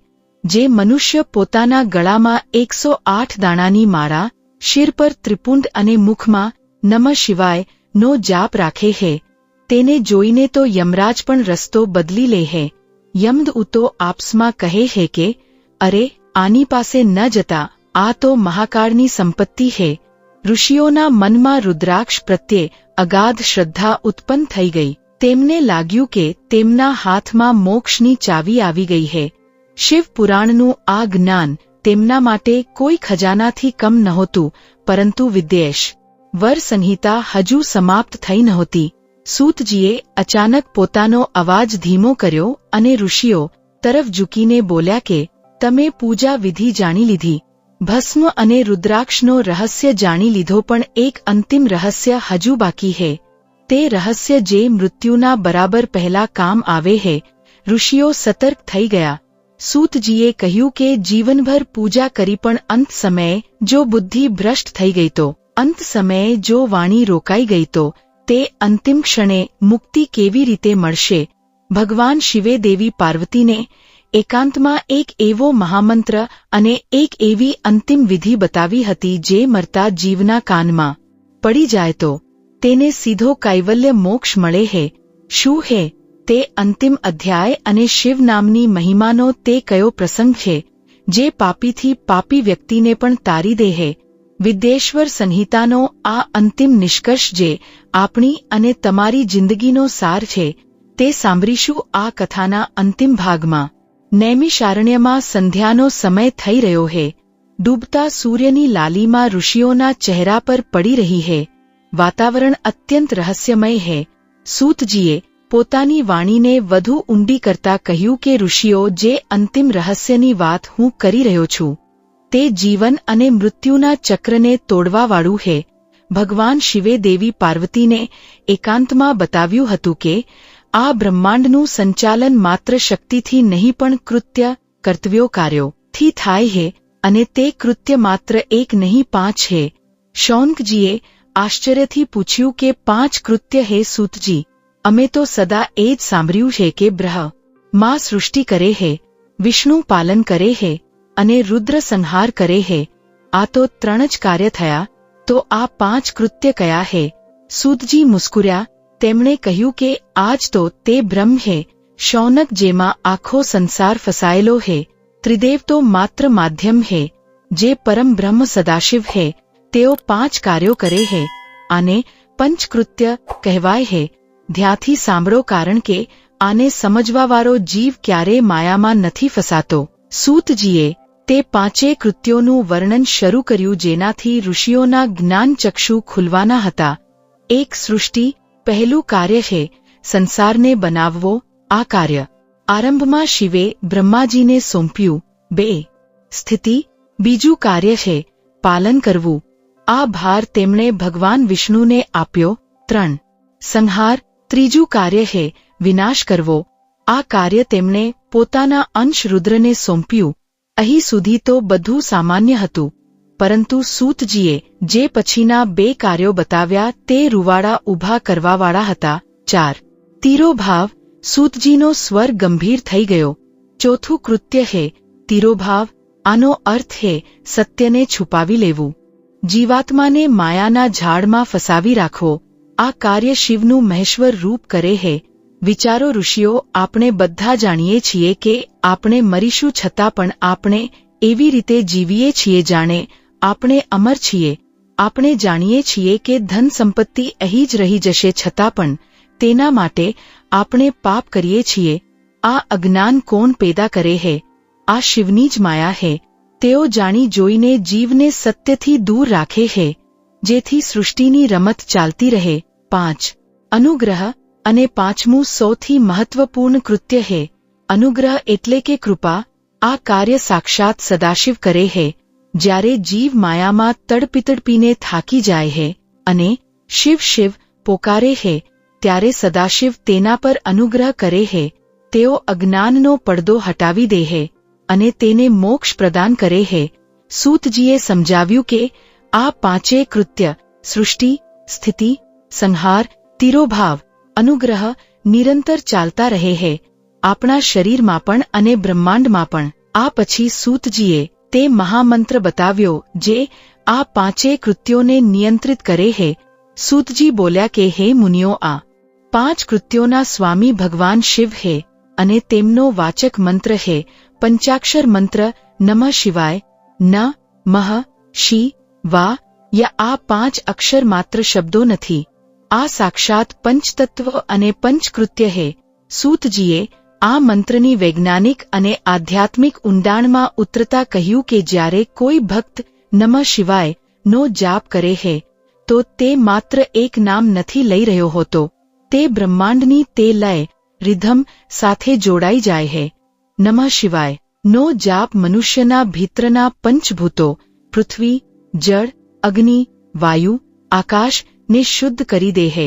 જે મનુષ્ય પોતાના ગળામાં 108 દાણાની માળા, શિર પર ત્રિપુંડ અને મુખમાં નમઃ શિવાય નો જાપ રાખે હે તેને જોઈને તો યમરાજ પણ રસ્તો બદલી લે હે. યમદૂતો આપસમાં કહે હે કે અરે, આની પાસે ન જતા, આ તો મહાકાળની સંપત્તિ હે. ઋષિઓના મનમાં રુદ્રાક્ષ પ્રત્યે અગાધ શ્રદ્ધા ઉત્પન્ન થઈ ગઈ. તેમને લાગ્યું કે તેમના હાથમાં મોક્ષની ચાવી આવી ગઈ હે. શિવ પુરાણનું આ જ્ઞાન તેમના માટે કોઈ ખજાનાથી કમ નહોતું, પરંતુ વિદ્યેશ વર સંહિતા હજુ સમાપ્ત થઈ નહોતી. સૂતજીએ અચાનક પોતાનો અવાજ ધીમો કર્યો અને ઋષિઓ તરફ ઝૂકીને બોલ્યા કે તમે પૂજા વિધિ જાણી લીધી, ભસ્મ અને રુદ્રાક્ષનો રહસ્ય જાણી લીધો, પણ એક અંતિમ રહસ્ય હજુ બાકી હે. તે રહસ્ય જે મૃત્યુના બરાબર પહેલા કામ આવે હે. ઋષિઓ સતર્ક થઈ ગયા. સૂતજીએ કહ્યું કે જીવનભર પૂજા કરી પણ અંત સમયે જો બુદ્ધિ ભ્રષ્ટ થઈ ગઈ તો, અંત સમયે જો વાણી રોકાઈ ગઈ તો તે અંતિમ ક્ષણે મુક્તિ કેવી રીતે મળશે? ભગવાન શિવે દેવી પાર્વતીને એકાંતમાં એક એવો મહામંત્ર અને એક એવી અંતિમ વિધિ બતાવી હતી જે મરતા જીવના કાનમાં પડી જાય તો તેને સીધો કૈવલ્ય મોક્ષ મળે હે. શું હે તે અંતિમ અધ્યાય અને શિવ નામની મહિમાનો તે કયો પ્રસંગ છે જે પાપીથી પાપી વ્યક્તિને પણ તારી દે હે? વિદ્યેશ્વર સંહિતાનો આ અંતિમ નિષ્કર્ષ જે આપણી અને તમારી જિંદગીનો સાર છે તે સાંભળીશું આ કથાના અંતિમ ભાગમાં. નૈમિષારણ્યમાં સંધ્યાનો સમય થઈ રહ્યો હે. ડૂબતા સૂર્યની લાલીમાં ઋષિઓના ચહેરા પર પડી રહી હે. વાતાવરણ અત્યંત રહસ્યમય હે. સૂતજીએ પોતાની વાણીને વધુ ઊંડી કરતા કહ્યું કે ઋષિઓ, જે અંતિમ રહસ્યની વાત હું કરી રહ્યો છું તે જીવન અને મૃત્યુના ચક્રને તોડવાવાળું હે. ભગવાન શિવે દેવી પાર્વતીને એકાંતમાં બતાવ્યું હતું કે આ બ્રહ્માંડનું સંચાલન માત્ર શક્તિથી નહીં પણ કૃત્ય, કર્તવ્યો, કાર્યોથી થાય હે, અને તે કૃત્ય માત્ર એક નહીં 5 હે. શૌનકજીએ આશ્ચર્યથી પૂછ્યું કે 5 કૃત્ય હે સૂતજી? અમે તો સદા એ જ સાંભળ્યું છે કે બ્રહ્મા સૃષ્ટિ કરે હે, વિષ્ણુ પાલન કરે હે અને રુદ્ર સંહાર કરે હે. આ તો 3 જ કાર્ય થયા, તો આ 5 કૃત્ય કયા હે? સૂતજી મુસ્કુર્યા. તેમણે કહ્યું કે આજ તો તે બ્રહ્મ હે, શૌનક, જેમાં આખો સંસાર ફસાયેલો હે. ત્રિદેવ તો માત્ર માધ્યમ હે. જે પરમ બ્રહ્મ સદાશિવ હે તેઓ 5 કાર્યો કરે હે. આને પંચકૃત્ય કહેવાય હે. ધ્યાનથી સાંભળો, કારણ કે આને સમજવાવાળો જીવ ક્યારેય માયામાં નથી ફસાતો. સૂતજીએ તે 5 કૃત્યોનું વર્ણન શરૂ કર્યું જેનાથી ઋષિઓના જ્ઞાનચક્ષુ ખુલવાના હતા. 1. સૃષ્ટિ. પહેલું કાર્ય છે સંસારને બનાવવો. આ કાર્ય આરંભમાં શિવે બ્રહ્માજીને સોંપ્યું. 2. સ્થિતિ. બીજું કાર્ય છે પાલન કરવું. આ ભાર તેમણે ભગવાન વિષ્ણુને આપ્યો. 3. સંહાર. ત્રીજું કાર્ય છે વિનાશ કરવો. આ કાર્ય તેમણે પોતાના અંશ રુદ્રને સોંપ્યું. અહીં સુધી તો બધું સામાન્ય હતું, પરંતુ સૂતજીએ જે પછીના 2 કાર્યો બતાવ્યા તે રૂવાડા ઊભા કરવાવાળા હતા. 4. તિરોભાવ. સૂતજીનો સ્વર ગંભીર થઈ ગયો. ચોથું કૃત્ય હે તિરોભાવ. આનો અર્થ હે સત્યને છુપાવી લેવું, જીવાત્માને માયાના ઝાડમાં ફસાવી રાખવો. આ કાર્ય શિવનું મહેશ્વર રૂપ કરે હે. વિચારો ઋષિઓ, આપણે બધા જાણીએ છીએ કે આપણે મરીશું, છતાં પણ આપણે એવી રીતે જીવીએ છીએ જાણે આપણે અમર છીએ. આપણે જાણીએ છીએ કે ધન સંપત્તિ અહીં જ રહી જશે, છતાં પણ તેના માટે આપણે પાપ કરીએ છીએ. આ અજ્ઞાન કોણ પેદા કરે હે? આ શિવની જ માયા હે. તેઓ જાણી જોઈને જીવને સત્યથી દૂર રાખે હે, જેથી સૃષ્ટિની રમત ચાલતી રહે. 5. અનુગ્રહ. અને 5મું સૌથી મહત્વપૂર્ણ કૃત્ય હે અનુગ્રહ, એટલે કે કૃપા. આ કાર્ય સાક્ષાત સદાશિવ કરે હે. જ્યારે જીવ માયામાં તડપીને થાકી જાય હે અને શિવ શિવ પોકારે હે, ત્યારે સદાશિવ તેના પર અનુગ્રહ કરે હે. તેઓ અજ્ઞાનનો પડદો હટાવી દે હે અને તેને મોક્ષ પ્રદાન કરે હે. સૂતજીએ સમજાવ્યું કે આ 5 કૃત્ય સૃષ્ટિ, સ્થિતિ, સંહાર, તિરોભાવ, અનુગ્રહ નિરંતર ચાલતા રહે હે, આપણા શરીરમાં પણ અને બ્રહ્માંડમાં પણ. આ પછી સૂતજીએ તે મહામંત્ર બતાવ્યો જે આ 5 કૃત્યોને નિયંત્રિત કરે હે. સૂતજી બોલ્યા કે હે મુનિઓ, આ 5 કૃત્યોના સ્વામી ભગવાન શિવ હે અને તેમનો વાચક મંત્ર હે પંચાક્ષર મંત્ર નમઃ શિવાય. ન, મહ, શિ, વા, યા. આ 5 અક્ષર માત્ર શબ્દો નથી, આ સાક્ષાત પંચતત્વ અને પંચકૃત્ય હે. સૂતજીએ આ મંત્રની વૈજ્ઞાનિક અને આધ્યાત્મિક ઊંડાણમાં ઉતરતા કહ્યું કે જ્યારે કોઈ ભક્ત નમઃ શિવાય નો જાપ કરે હે તો તે માત્ર એક નામ નથી લઈ રહ્યો હોતો, તે બ્રહ્માંડની તે લય રિધમ સાથે જોડાઈ જાય હે. નમઃ શિવાય નો જાપ મનુષ્યના ભીતરના પંચભૂતો પૃથ્વી, જળ, અગ્નિ, વાયુ, આકાશ ને શુદ્ધ કરી દે હે.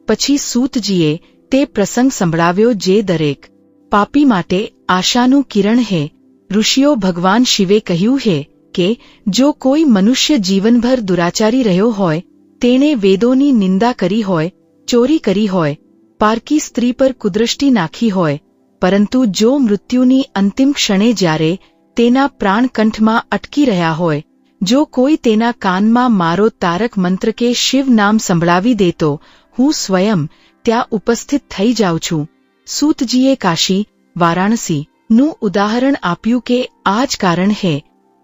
પછી સૂતજીએ તે પ્રસંગ સંભળાવ્યો જે દરેક પાપી માટે આશાનું કિરણ હે. ઋષિઓ, ભગવાન શિવે કહ્યું હે કે જો કોઈ મનુષ્ય જીવનભર દુરાચારી રહ્યો હોય, તેણે વેદોની નિંદા કરી હોય, ચોરી કરી હોય, પારકી સ્ત્રી પર કુદૃષ્ટિ નાખી હોય, પરંતુ જો મૃત્યુની અંતિમ ક્ષણે જ્યારે તેના પ્રાણ કંઠમાં અટકી રહ્યા હોય જો કોઈ તેના કાનમાં મારો તારક મંત્ર કે શિવ નામ સંભળાવી દે તો હું સ્વયં ત્યાં ઉપસ્થિત થઈ જાઉં છું. સૂતજીએ કાશી, વારાણસી નું ઉદાહરણ આપ્યું કે આ જ કારણ હે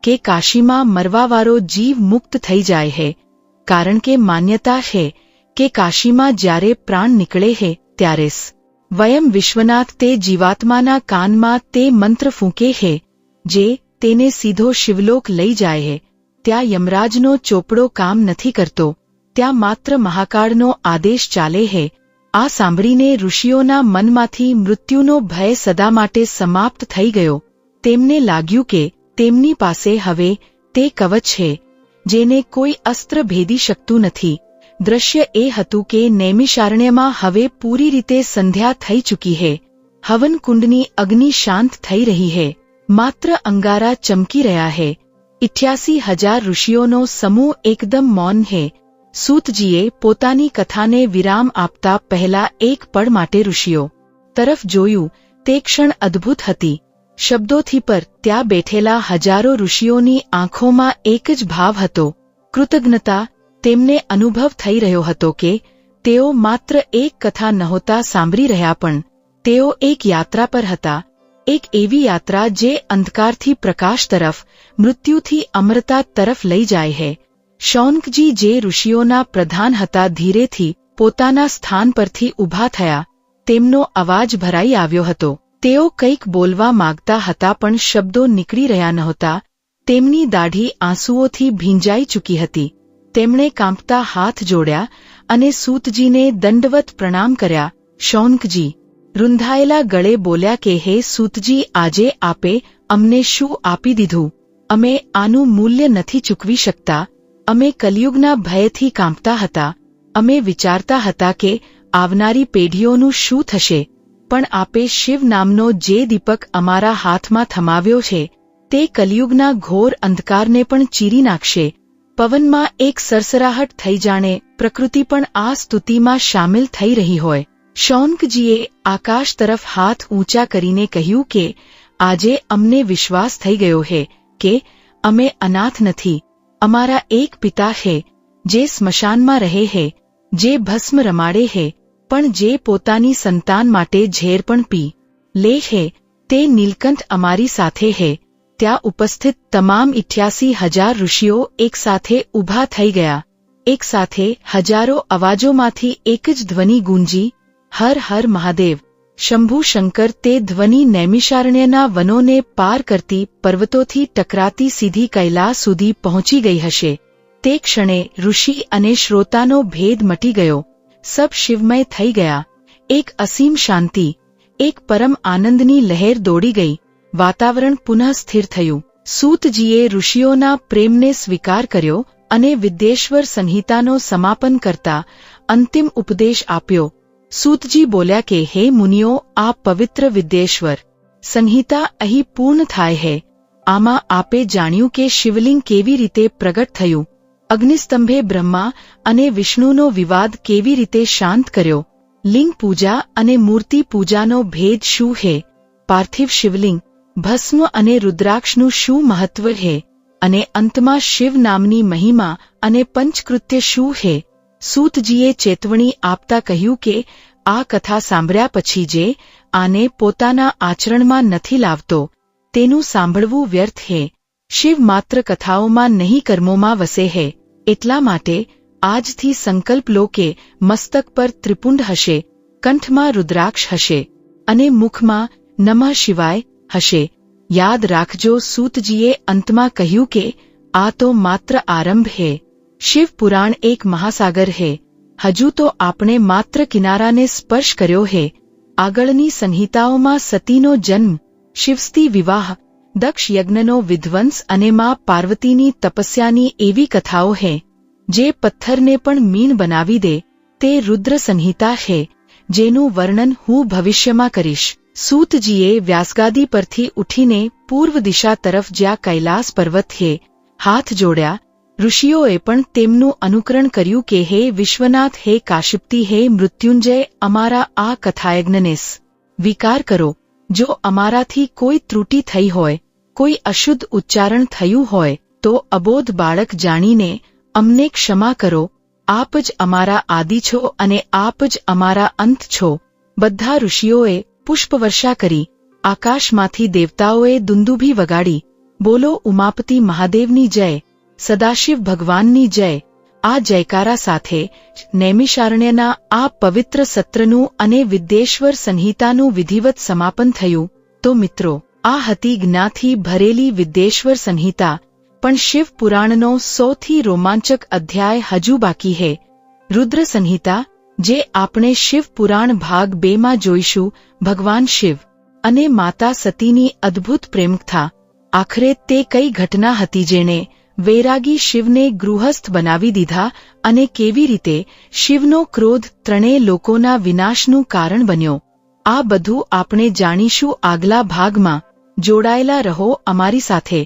કે કાશીમાં મરવાવાળો જીવ મુક્ત થઈ જાય હે, કારણ કે માન્યતા હે કે કાશીમાં જ્યારે પ્રાણ નીકળે હે ત્યારે સ્વયં વિશ્વનાથ તે જીવાત્માના કાનમાં તે મંત્ર ફૂંકે હે જે તેને સીધો શિવલોક લઈ જાય હે. ત્યાં યમરાજનો ચોપડો કામ નથી કરતો, ત્યાં માત્ર મહાકાળનો આદેશ ચાલે હે. આ સાંભળીને ઋષિઓના મનમાંથી મૃત્યુનો ભય સદા માટે સમાપ્ત થઈ ગયો. તેમને લાગ્યું કે તેમની પાસે હવે તે કવચ છે જેને કોઈ અસ્ત્ર ભેદી શકતું નથી. દ્રશ્ય એ હતું કે નૈમિષારણ્યમાં હવે પૂરી રીતે સંધ્યા થઈ ચૂકી હે. હવનકુંડની અગ્નિ શાંત થઈ રહી હે, માત્ર અંગારા ચમકી રહ્યા હે. 88,000 ઋષિઓનો સમૂહ એકદમ મૌન હે. સૂતજીએ પોતાની કથાને વિરામ આપતા પહેલા એક પળ માટે ઋષિઓ તરફ જોયું. તે ક્ષણ અદ્ભુત હતી. શબ્દોથી પર ત્યાં બેઠેલા હજારો ઋષિઓની આંખોમાં એક જ ભાવ હતો, કૃતજ્ઞતા. તેમને અનુભવ થઈ રહ્યો હતો કે તેઓ માત્ર એક કથા નહોતા સાંભળી રહ્યા, પણ તેઓ એક યાત્રા પર હતા. એક એવી યાત્રા જે અંધકારથી પ્રકાશ તરફ, મૃત્યુથી અમરતા તરફ લઈ જાય હે. શૌનકજી જે ઋષિઓના પ્રધાન હતા ધીરેથી પોતાના સ્થાન પરથી ઊભા થયા. તેમનો અવાજ ભરાઈ આવ્યો હતો. તેઓ કંઈક બોલવા માગતા હતા પણ શબ્દો નીકળી રહ્યા નહોતા. તેમની દાઢી આંસુઓથી ભીંજાઈ ચૂકી હતી. તેમણે કાંપતા હાથ જોડ્યા અને સૂતજીને દંડવત પ્રણામ કર્યા. શૌનકજી રૂંધાયેલા ગળે બોલ્યા કે હે સૂતજી, આજે આપે અમને શું આપી દીધું? અમે આનું મૂલ્ય નથી ચૂકવી શકતા. અમે કલિયુગના ભયથી કાંપતા હતા. અમે વિચારતા હતા કે આવનારી પેઢીઓનું શું થશે, પણ આપે શિવ નામનો જે દીપક અમારા હાથમાં થમાવ્યો છે તે કલિયુગના ઘોર અંધકારને પણ ચીરી નાખશે. પવનમાં એક સરસરાહટ થઈ, જાણે પ્રકૃતિ પણ આ સ્તુતિમાં શામેલ થઈ રહી હોય. શૌનકજીએ આકાશ તરફ હાથ ઊંચા કરીને કહ્યું કે આજે અમને વિશ્વાસ થઈ ગયો હે કે અમે અનાથ નથી. અમારા એક પિતા હે જે સ્મશાનમાં રહે હે, જે ભસ્મ રમાડે હે, પણ જે પોતાની સંતાન માટે ઝેર પણ પી લે હે. તે નીલકંઠ અમારી સાથે હે. ત્યાં ઉપસ્થિત તમામ 88,000 ઋષિઓ એક સાથે ઊભા થઈ ગયા. એક સાથે હજારો અવાજોમાંથી એક જ ધ્વનિ ગુંજી, હર હર મહાદેવ. શંભુ શંકર. તે ધ્વનિ નૈમિષારણ્યના વનોને પાર કરતી, પર્વતોથી ટકરાતી સીધી કૈલાસ સુધી પહોંચી ગઈ હશે. તે ક્ષણે ઋષિ અને શ્રોતાનો ભેદ મટી ગયો. સબ શિવમય થઈ ગયા. એક અસીમ શાંતિ, એક પરમ આનંદની લહેર દોડી ગઈ. વાતાવરણ પુનઃ સ્થિર થયું. સૂતજીએ ઋષિઓના પ્રેમને સ્વીકાર કર્યો અને વિદ્યેશ્વર સંહિતાનો સમાપન કરતા અંતિમ ઉપદેશ આપ્યો. સૂતજી બોલ્યા કે હે મુનિઓ, આ પવિત્ર વિદ્યેશ્વર સંહિતા અહીં પૂર્ણ થાય હે. આમાં આપે જાણ્યું કે શિવલિંગ કેવી રીતે પ્રગટ થયું, અગ્નિસ્તંભે બ્રહ્મા અને વિષ્ણુનો વિવાદ કેવી રીતે શાંત કર્યો, લિંગ પૂજા અને મૂર્તિ પૂજાનો ભેદ શું હે, પાર્થિવ શિવલિંગ, ભસ્મ અને રુદ્રાક્ષનું શું મહત્વ હે, અને અંતમાં શિવ નામની મહિમા અને પંચકૃત્ય શું હે. સૂતજીએ ચેતવણી આપતા કહ્યું કે આ કથા સાંભળ્યા પછી જે આને પોતાના આચરણમાં નથી લાવતો તેનું સાંભળવું વ્યર્થ હે. શિવ માત્ર કથાઓમાં નહીં કર્મોમાં વસે હે. એટલા માટે આજથી સંકલ્પ લો કે મસ્તક પર ત્રિપુંડ હશે, કંઠમાં રુદ્રાક્ષ હશે અને મુખમાં નમઃ શિવાય હશે. યાદ રાખજો, સૂતજીએ અંતમાં કહ્યું કે આ તો માત્ર આરંભ હે. શિવ પુરાણ એક મહાસાગર હે. હજુ તો આપણે માત્ર કિનારાને સ્પર્શ કર્યો હે. આગળની સંહિતાઓમાં સતીનો જન્મ, શિવસ્તી વિવાહ, દક્ષ યજ્ઞનો વિધ્વંસ અને માં પાર્વતીની તપસ્યાની એવી કથાઓ હે જે પથ્થરને પણ મીણ બનાવી દે. તે રુદ્ર સંહિતા હે જેનું વર્ણન હું ભવિષ્યમાં કરીશ. સૂતજીએ વ્યાસગાદી પરથી ઉઠીને પૂર્વ દિશા તરફ જ્યાં કૈલાસ પર્વત હે હાથ જોડ્યા. ઋષિઓએ પણ તેમનું અનુકરણ કર્યું કે હે વિશ્વનાથ, હે કાશિપ્તિ, હે મૃત્યુંજય, અમારા આ કથાયજ્ઞને સ્વીકાર કરો. જો અમારાથી કોઈ ત્રુટિ થઈ હોય, કોઈ અશુદ્ધ ઉચ્ચારણ થયું હોય તો અબોધ બાળક જાણીને અમને ક્ષમા કરો, આપ જ અમારા આદિ છો અને આપ જ અમારા અંત છો. બધા ઋષિઓએ પુષ્પવર્ષા કરી, આકાશમાંથી દેવતાઓએ દુંદુભી વગાડી, બોલો ઉમાપતિ મહાદેવની જય, સદાશિવ ભગવાનની જય. આ જયકારા સાથે નૈમિષારણ્યના આ પવિત્ર સત્રનું અને વિદ્યેશ્વર સંહિતાનું વિધિવત સમાપન થયું. તો મિત્રો, આ હતી જ્ઞાથી ભરેલી વિદ્યેશ્વર સંહિતા, પણ શિવ પુરાણનો સૌથી રોમાંચક અધ્યાય હજુ બાકી હે, રુદ્ર સંહિતા, જે આપણે શિવ પુરાણ ભાગ 2 માં જોઈશું. ભગવાન શિવ અને માતા સતીની અદ્ભુત પ્રેમકથા. આખરે તે કઈ ઘટના હતી જેણે વૈરાગી શિવને ગૃહસ્થ બનાવી દીધા અને કેવી રીતે શિવનો ક્રોધ ત્રણેય લોકોના વિનાશનું કારણ બન્યો? આ બધું આપણે જાણીશું આગલા ભાગમાં. જોડાયેલા રહો અમારી સાથે.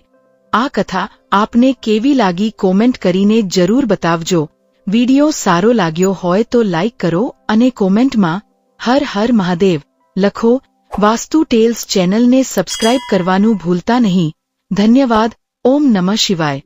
આ કથા આપને કેવી લાગી કોમેન્ટ કરીને જરૂર બતાવજો. વિડિયો સારો લાગ્યો હોય તો લાઇક કરો અને કોમેન્ટમાં હર હર મહાદેવ લખો. વાસ્તુ ટેલ્સ ચેનલને સબસ્ક્રાઇબ કરવાનું ભૂલતા નહીં. ધન્યવાદ. ઓમ નમઃ શિવાય.